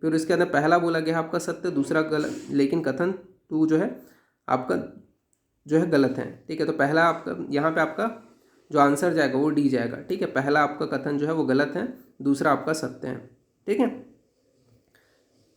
फिर उसके अंदर पहला बोला गया आपका सत्य, दूसरा गलत, लेकिन कथन 2 जो है आपका जो है गलत है, ठीक है। तो पहला आपका यहाँ पे आपका जो आंसर जाएगा वो डी जाएगा, ठीक है। पहला आपका कथन जो है वो गलत है, दूसरा आपका सत्य है, ठीक है।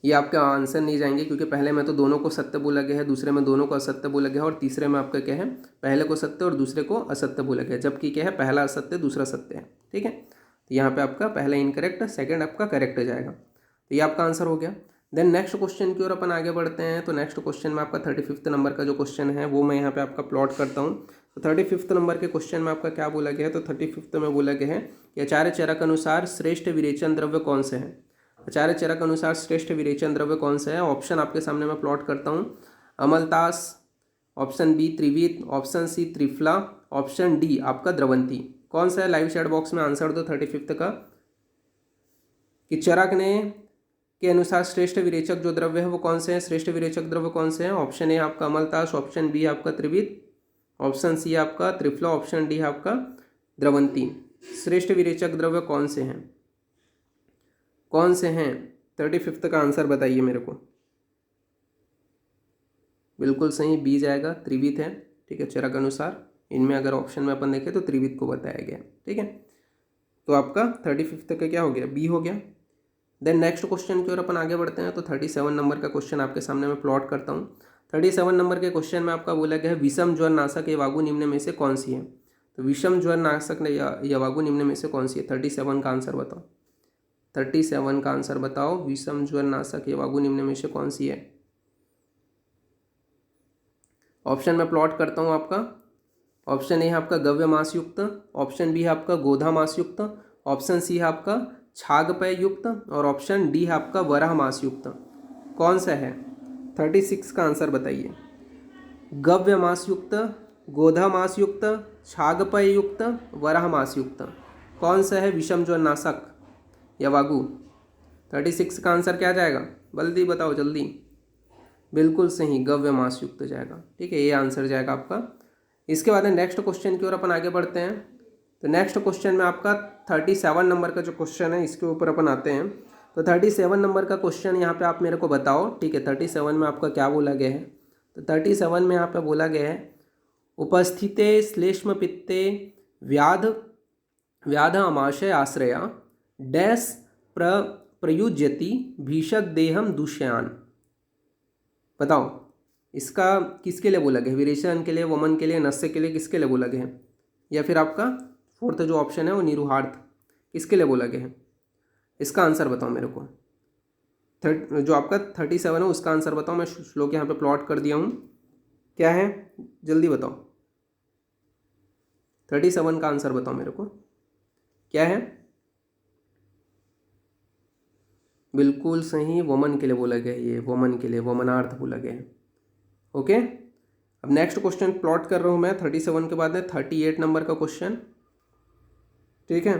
ये आपका आंसर नहीं जाएंगे क्योंकि पहले में तो दोनों को सत्य बोला गया है, दूसरे में दोनों को असत्य बोला गया है, और तीसरे में आपका क्या है पहले को सत्य और दूसरे को असत्य बोला गया है, जबकि क्या है पहला असत्य दूसरा सत्य है, ठीक है। तो यहाँ पे आपका पहला इनकरेक्ट, सेकंड आपका करेक्ट जाएगा। तो ये आपका आंसर हो गया। देन नेक्स्ट क्वेश्चन की ओर अपन आगे बढ़ते हैं। तो नेक्स्ट क्वेश्चन में आपका 35 नंबर का जो क्वेश्चन है वो मैं यहाँ पे आपका प्लॉट करता हूँ। तो 35 नंबर के क्वेश्चन में आपका क्या बोला गया है? तो 35 में बोला गया है कि आचार्य चरक अनुसार श्रेष्ठ विरेचन द्रव्य कौन से हैं? आचार्य चरक अनुसार श्रेष्ठ विरेचन द्रव्य कौन से है? ऑप्शन आपके सामने मैं प्लॉट करता हूँ। अमलतास, ऑप्शन बी त्रिवीत, ऑप्शन सी त्रिफला, ऑप्शन डी आपका द्रवंती। कौन सा है? लाइव चैट बॉक्स में आंसर दो 35 का, कि चरक ने के अनुसार श्रेष्ठ विरेचक जो द्रव्य है वो कौन से हैं? श्रेष्ठ विरेचक द्रव्य कौन से हैं? ऑप्शन ए आपका अमलतास, ऑप्शन बी आपका त्रिवीत, ऑप्शन सी आपका त्रिफला, ऑप्शन डी आपका द्रवंती। श्रेष्ठ विरेचक द्रव्य कौन से हैं? कौन से हैं? 35 का आंसर बताइए मेरे को। बिल्कुल सही बी जाएगा, त्रिवीत है, ठीक है। चरक अनुसार इनमें अगर ऑप्शन में अपन देखें तो त्रिवीत को बताया गया, ठीक है। तो आपका 35 का क्या हो गया? बी हो गया। देन नेक्स्ट क्वेश्चन की ओर अपन आगे बढ़ते हैं। तो 37 नंबर का क्वेश्चन आपके सामने मैं प्लॉट करता हूँ। 37 नंबर के क्वेश्चन में आपका बोला गया है विषम ज्वर नाशक यवागु निम्न में से कौन सी है। तो विषम ज्वर नाशक यवागु निम्न में से कौन सी है। 37 का आंसर बताओ। 37 का आंसर बताओ, विषम ज्वर नाशक यवागु निम्न में से कौन सी है। ऑप्शन में प्लॉट करता हूँ आपका। ऑप्शन ए है आपका गव्य मास युक्त, ऑप्शन बी है आपका गोधा मास युक्त, ऑप्शन सी है आपका छागपय युक्त और ऑप्शन डी है आपका वराह मास युक्त। कौन सा है। 36 का आंसर बताइए। गव्य मास युक्त, गोधा मास युक्त, छागपय युक्त, वराह मास युक्त, कौन सा है विषम ज्वर नाशक यवागु। 36 का आंसर क्या जाएगा, जल्दी बताओ जल्दी। बिल्कुल सही, गव्य मास युक्त जाएगा। ठीक है, ये आंसर जाएगा आपका। इसके बाद नेक्स्ट क्वेश्चन की ओर अपन आगे बढ़ते हैं। तो नेक्स्ट क्वेश्चन में आपका 37 नंबर का जो क्वेश्चन है इसके ऊपर अपन आते हैं। तो 37 नंबर का क्वेश्चन यहाँ पे आप मेरे को बताओ। ठीक है, 37 में आपका क्या बोला गया है। तो 37 में यहाँ पे बोला गया है उपस्थिते श्लेष्म पित्ते व्याध व्याध अमाशय आश्रया डैश प्रयुज्यति भीषक देहम दुष्यान। बताओ इसका किसके लिए बोला गया है। विरेचन के लिए, वमन के लिए, नस्य के लिए, किसके लिए बोला गया है। या फिर आपका फोर्थ जो ऑप्शन है वो निरुहार्थ, किसके लिए बोला गया है। इसका आंसर बताओ मेरे को। जो आपका 37 है उसका आंसर बताओ। मैं श्लोक यहाँ पे प्लॉट कर दिया हूँ, क्या है जल्दी बताओ। 37 का आंसर बताओ मेरे को, क्या है। बिल्कुल सही, वमन के लिए बोला गया है। ये वमन के लिए, वमनार्थ बोला गया है। ओके, अब नेक्स्ट क्वेश्चन प्लॉट कर रहा हूँ मैं 37 के बाद है 38 नंबर का क्वेश्चन। ठीक है,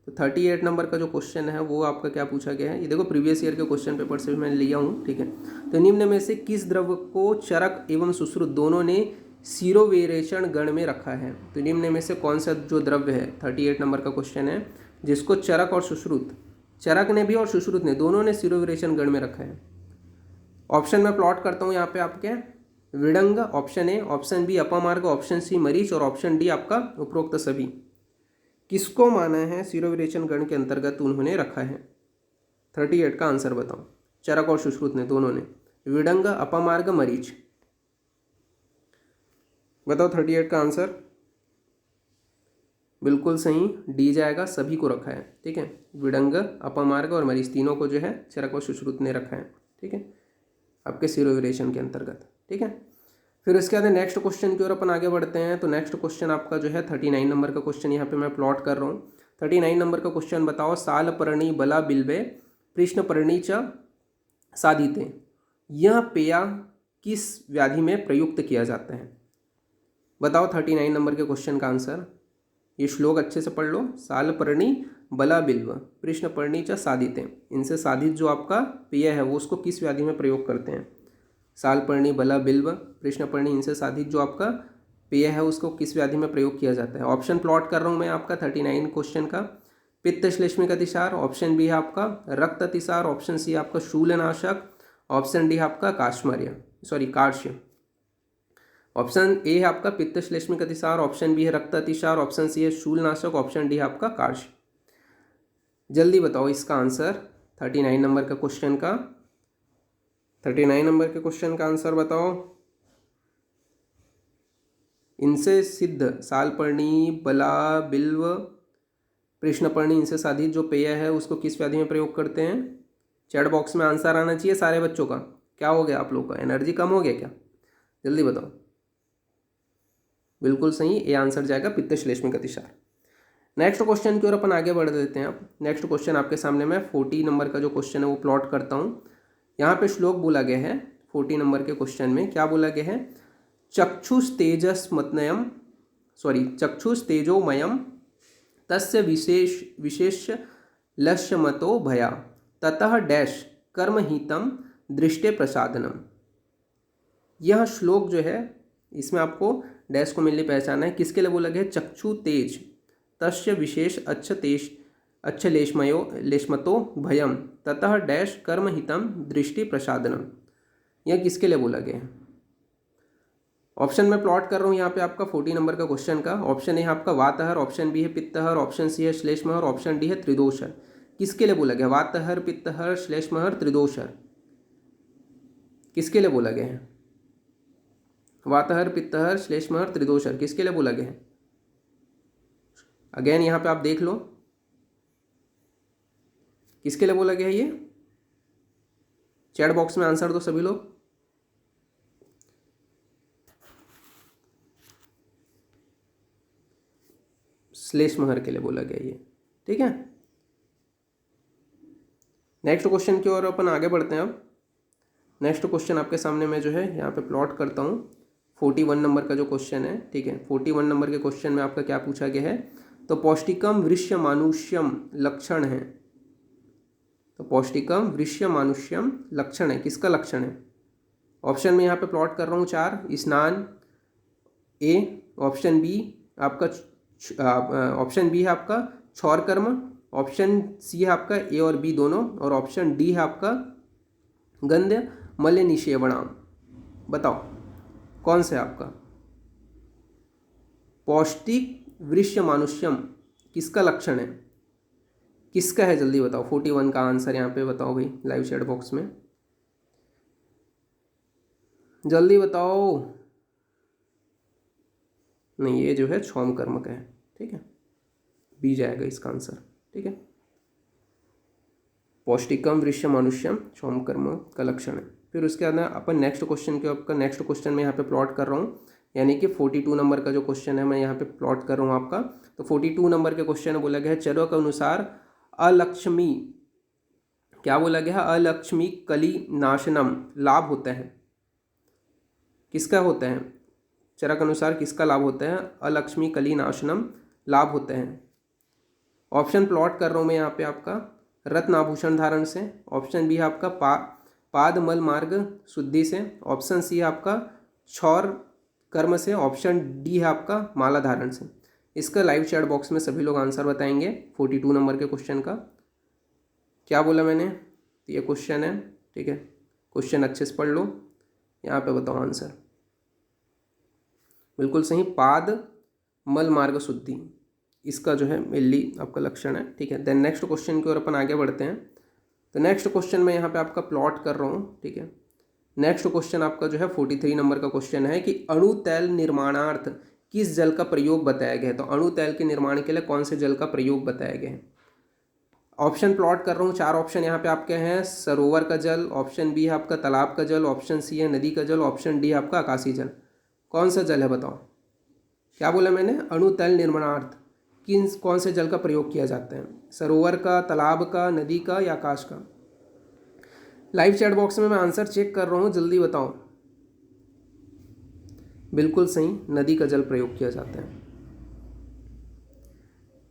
तो 38 नंबर का जो क्वेश्चन है वो आपका क्या पूछा गया है। ये देखो प्रीवियस ईयर के क्वेश्चन पेपर से भी मैंने लिया हूँ। ठीक है, तो निम्न में से किस द्रव्य को चरक एवं सुश्रुत दोनों ने सीरोवेरेचन गण में रखा है। तो निम्न में से कौन सा जो द्रव्य है, 38 नंबर का क्वेश्चन है, जिसको चरक और सुश्रुत, चरक ने भी और सुश्रुत ने, दोनों ने सीरोवेरेचन गण में रखा है। ऑप्शन में प्लॉट करता हूँ यहाँ पे आपके विडंग, ऑप्शन ए, ऑप्शन बी अपमार्ग, ऑप्शन सी मरीच और ऑप्शन डी आपका उपरोक्त सभी। किसको माना है सीरोविरेचन गण के अंतर्गत उन्होंने रखा है। 38 का आंसर बताओ। चरक और सुश्रुत ने, दोनों ने, विडंग, अपमार्ग, मरीच। बताओ 38 का आंसर। बिल्कुल सही, डी जाएगा, सभी को रखा है। ठीक है, विडंग, अपमार्ग और मरीच तीनों को जो है चरक और सुश्रुत ने रखा है। ठीक है, आपके सीरोविरेचन के अंतर्गत। ठीक है, फिर इसके बाद नेक्स्ट क्वेश्चन की ओर अपन आगे बढ़ते हैं। तो नेक्स्ट क्वेश्चन आपका जो है 39 नंबर का क्वेश्चन यहाँ पे मैं प्लॉट कर रहा हूँ। 39 नंबर का क्वेश्चन बताओ। साल पर्णी बला बिल्वे कृष्ण पर्णी च साधिते, यह पेया किस व्याधि में प्रयुक्त किया जाता है। बताओ 39 नंबर के क्वेश्चन का आंसर। ये श्लोक अच्छे से पढ़ लो। साल पर्णी बला बिल्व कृष्ण पर्णी च साधिते, इनसे साधित जो आपका पेय है वो उसको किस व्याधि में प्रयोग करते हैं। सालपर्णी, बला, बिल्व, कृष्णपर्णी, इनसे साधित जो आपका पेय है उसको किस व्याधि में प्रयोग किया जाता है। ऑप्शन प्लॉट कर रहा हूँ मैं आपका 39 क्वेश्चन का। पित्त श्लेष्मिक अतिसार, ऑप्शन बी है आपका रक्त अतिसार, ऑप्शन सी आपका शूलनाशक, ऑप्शन डी है आपका काश्य। ऑप्शन ए है आपका पित्त श्लेष्मिक अतिसार, ऑप्शन बी है रक्त अतिसार, ऑप्शन सी है शूलनाशक, ऑप्शन डी है आपका काश्य। जल्दी बताओ इसका आंसर 39 नंबर का क्वेश्चन का। 39 नंबर के क्वेश्चन का आंसर बताओ। इनसे सिद्ध सालपर्णी, बला, बिल्व, कृष्णपर्णी, इनसे साधित जो पेय है उसको किस व्याधि में प्रयोग करते हैं। चैट बॉक्स में आंसर आना चाहिए सारे बच्चों का। क्या हो गया आप लोग का, एनर्जी कम हो गया क्या, जल्दी बताओ। बिल्कुल सही, ये आंसर जाएगा पित्त श्लेष्मिक अतिसार। नेक्स्ट क्वेश्चन की ओर अपन आगे बढ़ देते हैं। अब नेक्स्ट क्वेश्चन आपके सामने मैं 40 नंबर का जो क्वेश्चन है वो प्लॉट करता हूँ। यहाँ पे श्लोक बोला गया है 40 नंबर के क्वेश्चन में, क्या बोला गया है। चक्षुस्तेजोमयम तस्य विशेष लक्ष्यमतो भया ततः डैश कर्महितम दृष्टे प्रसादनम। यह श्लोक जो है इसमें आपको डैश को मिलनी पहचाना है। किसके लिए बोला गया है। चक्षु तेज तस्य विशेष अच्छ लेशमतो भयम ततः डैश कर्महितम दृष्टि प्रसादनम। यह किसके लिए बोला गया है। ऑप्शन में प्लॉट कर रहा हूँ यहाँ पे आपका 40 नंबर का क्वेश्चन का। ऑप्शन ए है आपका वातहर, ऑप्शन बी है पित्तहर, ऑप्शन सी है श्लेष्महर, ऑप्शन डी है त्रिदोषहर। किसके लिए बोला गया? वातहर पित्तहर श्लेष्महर त्रिदोषहर, किसके लिए बोला गया है? वातहर पित्तहर श्लेष्महर त्रिदोषहर किसके लिए बोला गया है? अगेन यहाँ पे आप देख लो किसके लिए बोला गया है ये। चैट बॉक्स में आंसर दो सभी लोग। श्लेष्महर के लिए बोला गया ये, ठीक है। नेक्स्ट क्वेश्चन की ओर अपन आगे बढ़ते हैं। अब नेक्स्ट क्वेश्चन आपके सामने मैं जो है यहाँ पे प्लॉट करता हूँ। 41 नंबर का जो क्वेश्चन है, ठीक है, 41 नंबर के क्वेश्चन में आपका क्या पूछा गया है? तो पौष्टिकम वृष्य मानुष्यम लक्षण है। तो पौष्टिकम वृष्य मानुष्यम लक्षण है, किसका लक्षण है? ऑप्शन में यहाँ पे प्लॉट कर रहा हूँ 4, स्नान ए, ऑप्शन बी आपका ऑप्शन बी है आपका क्षौर कर्म, ऑप्शन सी है आपका ए और बी दोनों, और ऑप्शन डी है आपका गंध्य मल्य निषेवणाम। बताओ कौन सा है आपका? पौष्टिक वृष्य मानुष्यम किसका लक्षण है? किसका है? जल्दी बताओ। 41 का आंसर यहाँ पे बताओ भाई, लाइव चैट बॉक्स में जल्दी बताओ। नहीं, ये जो है क्षौम कर्म का है, ठीक है, बी जाएगा इसका आंसर, ठीक है। पौष्टिकम वृष्य मानुष्यम क्षौम कर्म का लक्षण है। फिर उसके बाद अपन नेक्स्ट क्वेश्चन के आपका नेक्स्ट क्वेश्चन में यहाँ पे प्लॉट कर रहा हूँ, यानी कि 42 नंबर का जो क्वेश्चन है मैं यहाँ पे प्लॉट कर रहा हूँ आपका। तो 42 नंबर के क्वेश्चन में बोला गया है चरों के अनुसार अलक्ष्मी, क्या बोला गया है? अलक्ष्मी कली नाशनम लाभ होता है, किसका होता है? चरक अनुसार किसका लाभ होता है? अलक्ष्मी कली नाशनम लाभ होता है। ऑप्शन प्लॉट कर रहा हूँ मैं यहाँ पे आपका रत्न आभूषण धारण से, ऑप्शन बी है आपका पाद मल मार्ग शुद्धि से, ऑप्शन सी है आपका क्षौर कर्म से, ऑप्शन डी है आपका माला धारण से। इसका लाइव चैट बॉक्स में सभी लोग आंसर बताएंगे 42 नंबर के क्वेश्चन का। क्या बोला मैंने? तो ये क्वेश्चन है, ठीक है, क्वेश्चन अच्छे से पढ़ लो, यहाँ पे बताओ आंसर। बिल्कुल सही, पाद मल मार्ग शुद्धि इसका जो है मेनली आपका लक्षण है, ठीक है। देन नेक्स्ट क्वेश्चन की ओर अपन आगे बढ़ते हैं। तो नेक्स्ट क्वेश्चन में यहाँ पे आपका प्लॉट कर रहा हूँ, ठीक है। नेक्स्ट क्वेश्चन आपका जो है 43 नंबर का क्वेश्चन है कि अणु तैल निर्माणार्थ किस जल का प्रयोग बताया गया है? तो अणु तैल के निर्माण के लिए कौन से जल का प्रयोग बताया गया है? ऑप्शन प्लॉट कर रहा हूँ, 4 ऑप्शन यहाँ पे आपके हैं। सरोवर का जल, ऑप्शन बी है आपका तालाब का जल, ऑप्शन सी है नदी का जल, ऑप्शन डी है आपका आकाशीय जल। कौन सा जल है बताओ? क्या बोला मैंने? अणु तैल निर्माणार्थ कौन से जल का प्रयोग किया जाता है? सरोवर का, तालाब का, नदी का या आकाश का? लाइव चैट बॉक्स में मैं आंसर चेक कर रहा हूँ, जल्दी बताओ। बिल्कुल सही, नदी का जल प्रयोग किया जाता है।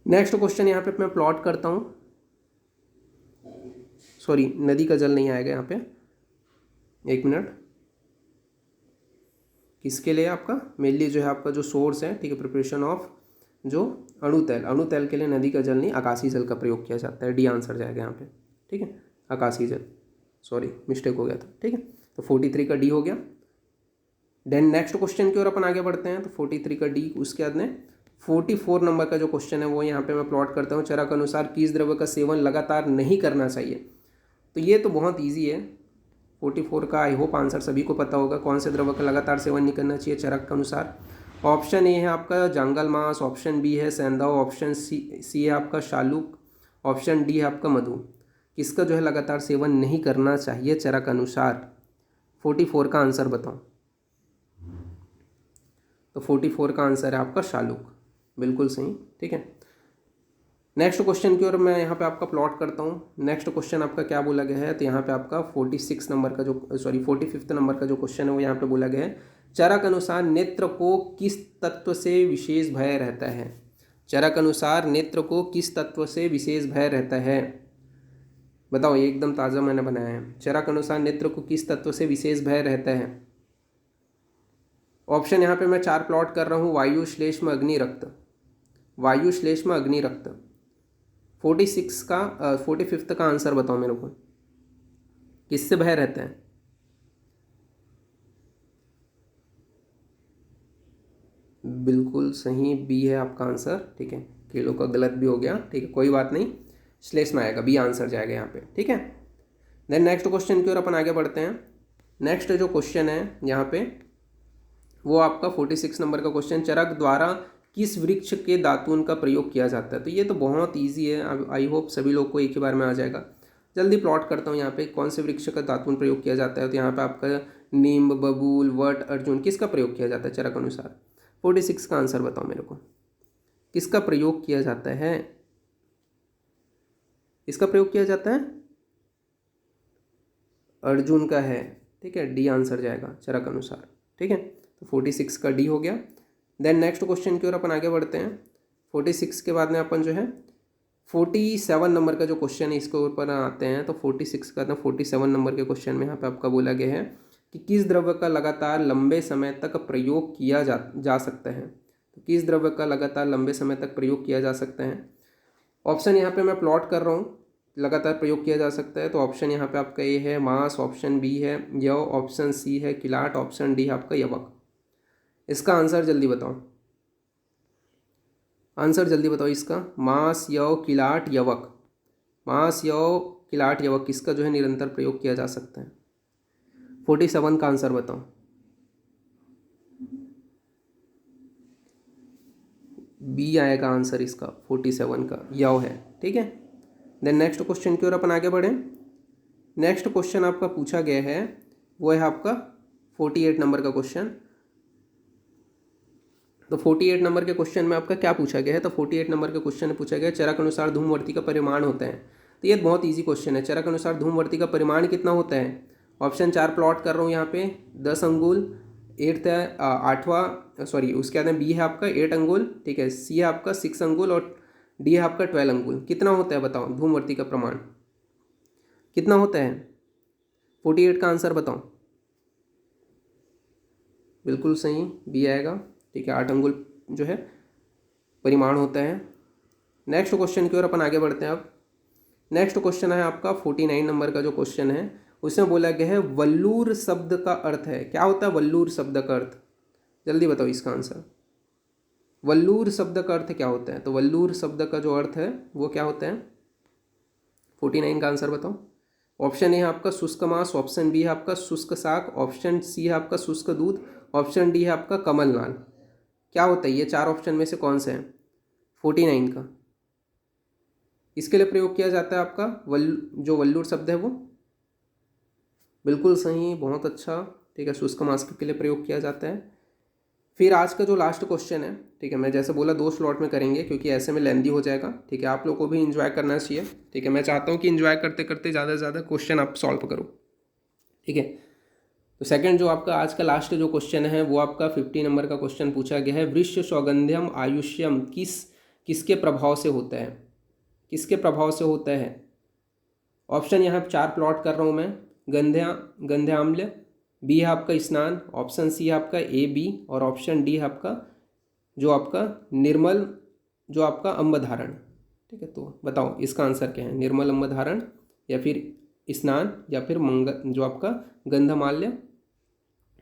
नेक्स्ट क्वेश्चन यहाँ पे मैं प्लॉट करता हूँ, सॉरी नदी का जल नहीं आएगा यहाँ पे, एक मिनट। किसके लिए? आपका मेनली जो है आपका जो सोर्स है, ठीक है, प्रिपरेशन ऑफ जो अणु तैल के लिए नदी का जल नहीं आकाशीय जल का प्रयोग किया जाता है। डी आंसर जाएगा यहाँ पे, ठीक है, आकाशीय जल, सॉरी मिस्टेक हो गया था, ठीक है। तो 43 का डी हो गया। देन नेक्स्ट क्वेश्चन की ओर अपन आगे बढ़ते हैं। तो 43 का डी, उसके बाद में 44 नंबर का जो क्वेश्चन है वो यहाँ पे मैं प्लॉट करता हूँ। चरक अनुसार किस द्रव्य का सेवन लगातार नहीं करना चाहिए? तो ये तो बहुत ईजी है, 44 का आई होप आंसर सभी को पता होगा। कौन से द्रव्य का लगातार सेवन नहीं करना चाहिए चरक के अनुसार? ऑप्शन ए है आपका जांगल मास, ऑप्शन बी है सेंधाव, ऑप्शन सी है आपका शालूक, ऑप्शन डी है आपका मधु। किसका जो है लगातार सेवन नहीं करना चाहिए चरक अनुसार? 44 का आंसर बताओ। तो 44 का आंसर है आपका शालूक, बिल्कुल सही, ठीक है। नेक्स्ट क्वेश्चन की ओर मैं यहाँ पे आपका प्लॉट करता हूँ। नेक्स्ट क्वेश्चन आपका क्या बोला गया है? तो यहाँ पे आपका 46 नंबर का जो 45 नंबर का जो क्वेश्चन है वो यहाँ पे बोला गया है चरक अनुसार नेत्र को किस तत्व से विशेष भय रहता है? चरक अनुसार नेत्र को किस तत्व से विशेष भय रहता है? बताओ, ये एकदम ताज़ा मैंने बनाया है। चरक अनुसार नेत्र को किस तत्व से विशेष भय रहता है? ऑप्शन यहाँ पे मैं 4 प्लॉट कर रहा हूँ। वायु, श्लेष्म, अग्नि, रक्त। वायु, श्लेष्म, अग्नि, रक्त। 45 का आंसर बताओ मेरे को, किससे भय रहता है? बिल्कुल सही, बी है आपका आंसर, ठीक है। किलो का गलत भी हो गया, ठीक है, कोई बात नहीं। स्लेट्स में आएगा, बी आंसर जाएगा यहाँ पे, ठीक है। देन नेक्स्ट क्वेश्चन की ओर अपन आगे बढ़ते हैं। नेक्स्ट जो क्वेश्चन है यहाँ पे वो आपका 46 नंबर का क्वेश्चन, चरक द्वारा किस वृक्ष के दातून का प्रयोग किया जाता है। तो ये तो बहुत ईजी है, आई होप सभी लोग को एक ही बार में आ जाएगा। जल्दी प्लॉट करता हूँ यहाँ पे, कौन से वृक्ष का दातून प्रयोग किया जाता है। तो यहाँ पे आपका नीम, बबूल, वट, अर्जुन, किसका प्रयोग किया जाता है चरक अनुसार। 46 का आंसर बताओ मेरे को, किसका प्रयोग किया जाता है। इसका प्रयोग किया जाता है अर्जुन का है, ठीक है, डी आंसर जाएगा चरक अनुसार, ठीक है। तो 46 का डी हो गया। देन नेक्स्ट क्वेश्चन की ओर अपन आगे बढ़ते हैं। 46 के बाद में अपन जो है 47 नंबर का जो क्वेश्चन है इसके ऊपर आते हैं। तो 46 का 47 नंबर के क्वेश्चन में यहाँ पे आपका बोला गया है कि किस द्रव्य का लगातार लंबे समय तक प्रयोग किया जा सकता है। तो किस द्रव्य का लगातार लंबे समय तक प्रयोग किया जा सकता है। ऑप्शन यहाँ पे मैं प्लॉट कर रहा हूँ, लगातार प्रयोग किया जा सकता है। तो ऑप्शन यहाँ पे आपका ए है मांस, ऑप्शन बी है यव, ऑप्शन सी है किलाट, ऑप्शन डी है आपका यवक। इसका आंसर जल्दी बताओ, आंसर जल्दी बताओ इसका। मांस, यव, किलाट, यवक। मांस, यव, किलाट, यवक किसका जो है निरंतर प्रयोग किया जा सकता है। 47 का आंसर बताओ। बी आएगा आंसर इसका, 47 का यव है, ठीक है। देन नेक्स्ट क्वेश्चन की ओर अपन आगे बढ़ें। नेक्स्ट क्वेश्चन आपका पूछा गया है वो है आपका 48 नंबर का क्वेश्चन। तो 48 नंबर के क्वेश्चन में आपका क्या पूछा गया है। तो 48 नंबर के क्वेश्चन में पूछा गया है चरक अनुसार धूमवर्ती का परिमाण होता है। तो ये बहुत ईजी क्वेश्चन है, चरक अनुसार धूमवर्ती का परिमाण कितना होता है। ऑप्शन 4 प्लॉट कर रहा हूँ यहाँ पे, 10 अंगुल, 8 है 8वां, सॉरी उसके बाद में बी है आपका 8 अंगुल, ठीक है, सी है आपका 6 अंगुल और डी है आपका 12 अंगुल। कितना होता है बताओ, धूमवर्ती का प्रमाण कितना होता है। 48 का आंसर बताओ। बिल्कुल सही, बी आएगा, ठीक है, 8 अंगुल जो है परिमाण होता है। नेक्स्ट क्वेश्चन की ओर अपन आगे बढ़ते हैं। अब नेक्स्ट क्वेश्चन है आपका 49 नंबर का जो क्वेश्चन है उसमें बोला गया है वल्लूर शब्द का अर्थ है। क्या होता है वल्लूर शब्द का अर्थ, जल्दी बताओ इसका आंसर। वल्लूर शब्द का अर्थ क्या होता है। तो वल्लूर शब्द का जो अर्थ है वो क्या होता है। 49 का आंसर बताओ। ऑप्शन ए है आपका शुष्क मांस, ऑप्शन बी है आपका शुष्क शाक, ऑप्शन सी है आपका शुष्क दूध, ऑप्शन डी है आपका कमल नाल। क्या होता है ये चार ऑप्शन में से कौन सा है। 49 का इसके लिए प्रयोग किया जाता है आपका जो वल्लूर शब्द है वो। बिल्कुल सही, बहुत अच्छा, ठीक है, शुष्क मांस के लिए प्रयोग किया जाता है। फिर आज का जो लास्ट क्वेश्चन है, ठीक है, मैं जैसे बोला 2 स्लॉट में करेंगे क्योंकि ऐसे में लेंदी हो जाएगा, ठीक है। आप लोग को भी इंजॉय करना चाहिए, ठीक है। मैं चाहता हूँ कि इंजॉय करते करते ज़्यादा से ज़्यादा क्वेश्चन आप सॉल्व करो, ठीक है। तो सेकंड जो आपका आज का लास्ट जो क्वेश्चन है वो आपका 50 नंबर का क्वेश्चन पूछा गया है वृक्ष सौगंध्यम आयुष्यम किसके प्रभाव से होता है। किसके प्रभाव से होता है। ऑप्शन यहाँ 4 प्लॉट कर रहा हूँ मैं। गंध्याम्ल, बी है आपका स्नान, ऑप्शन सी है आपका ए बी और ऑप्शन डी है आपका जो आपका निर्मल जो आपका अम्ब धारण, ठीक है। तो बताओ इसका आंसर क्या है, निर्मल अम्ब धारण या फिर स्नान या फिर जो आपका गंधमाल्य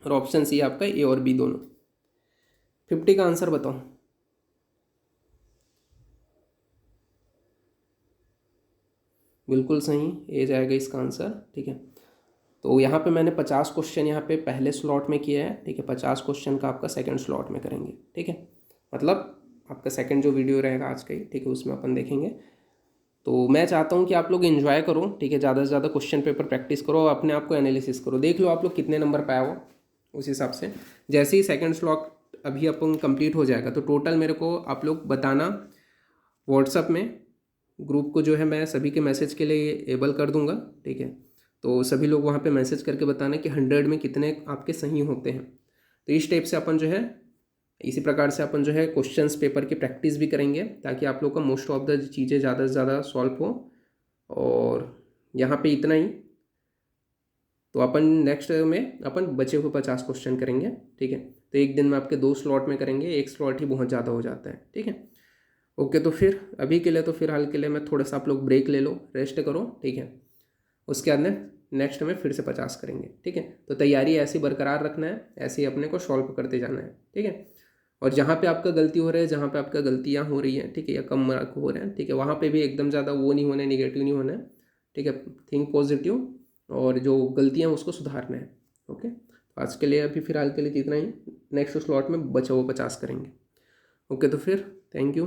और ऑप्शन सी है आपका ए और बी दोनों। 50 का आंसर बताओ। बिल्कुल सही, ए जाएगा इसका आंसर, ठीक है। तो यहाँ पे मैंने 50 क्वेश्चन यहाँ पे पहले स्लॉट में किया है, ठीक है। 50 क्वेश्चन का आपका सेकंड स्लॉट में करेंगे, ठीक है। मतलब आपका सेकंड जो वीडियो रहेगा आज का ही, ठीक है, उसमें अपन देखेंगे। तो मैं चाहता हूँ कि आप लोग इन्जॉय करो, ठीक है, ज़्यादा से ज़्यादा क्वेश्चन पेपर प्रैक्टिस करो और अपने आप को एनालिसिस करो, देख लो आप लोग कितने नंबर पाया हो। उस हिसाब से जैसे ही सेकंड स्लॉट अभी अपन कंप्लीट हो जाएगा तो टोटल मेरे को आप लोग बताना। व्हाट्सअप में ग्रुप को जो है मैं सभी के मैसेज के लिए एबल कर दूंगा, ठीक है। तो सभी लोग वहाँ पे मैसेज करके बताना कि 100 में कितने आपके सही होते हैं। तो इस टाइप से अपन जो है इसी प्रकार से अपन जो है क्वेश्चंस पेपर की प्रैक्टिस भी करेंगे ताकि आप लोग का मोस्ट ऑफ द चीज़ें ज़्यादा से ज़्यादा सॉल्व हो। और यहाँ पे इतना ही। तो अपन नेक्स्ट में अपन बचे हुए 50 क्वेश्चन करेंगे, ठीक है। तो एक दिन में आपके 2 स्लॉट में करेंगे, एक स्लॉट ही बहुत ज़्यादा हो जाता है, ठीक है। ओके, तो फिर अभी के लिए तो फिलहाल के लिए मैं थोड़ा सा आप लोग ब्रेक ले लो, रेस्ट करो, ठीक है। उसके बाद में नेक्स्ट में फिर से 50 करेंगे, ठीक है। तो तैयारी ऐसी बरकरार रखना है, ऐसे ही अपने को सॉल्व करते जाना है, ठीक है। और जहाँ पे आपका गलती हो रहा है, जहाँ पे आपका गलतियाँ हो रही हैं, ठीक है, या कम मार्क हो रहे हैं, ठीक है, वहाँ पे भी एकदम ज़्यादा वो नहीं होना है, निगेटिव नहीं होना है, ठीक है, थिंक पॉजिटिव और जो गलतियाँ हैं उसको सुधारना है। ओके, तो आज के लिए अभी फ़िलहाल के लिए इतना ही। नेक्स्ट स्लॉट में बचा हुआ 50 करेंगे। ओके, तो फिर थैंक यू।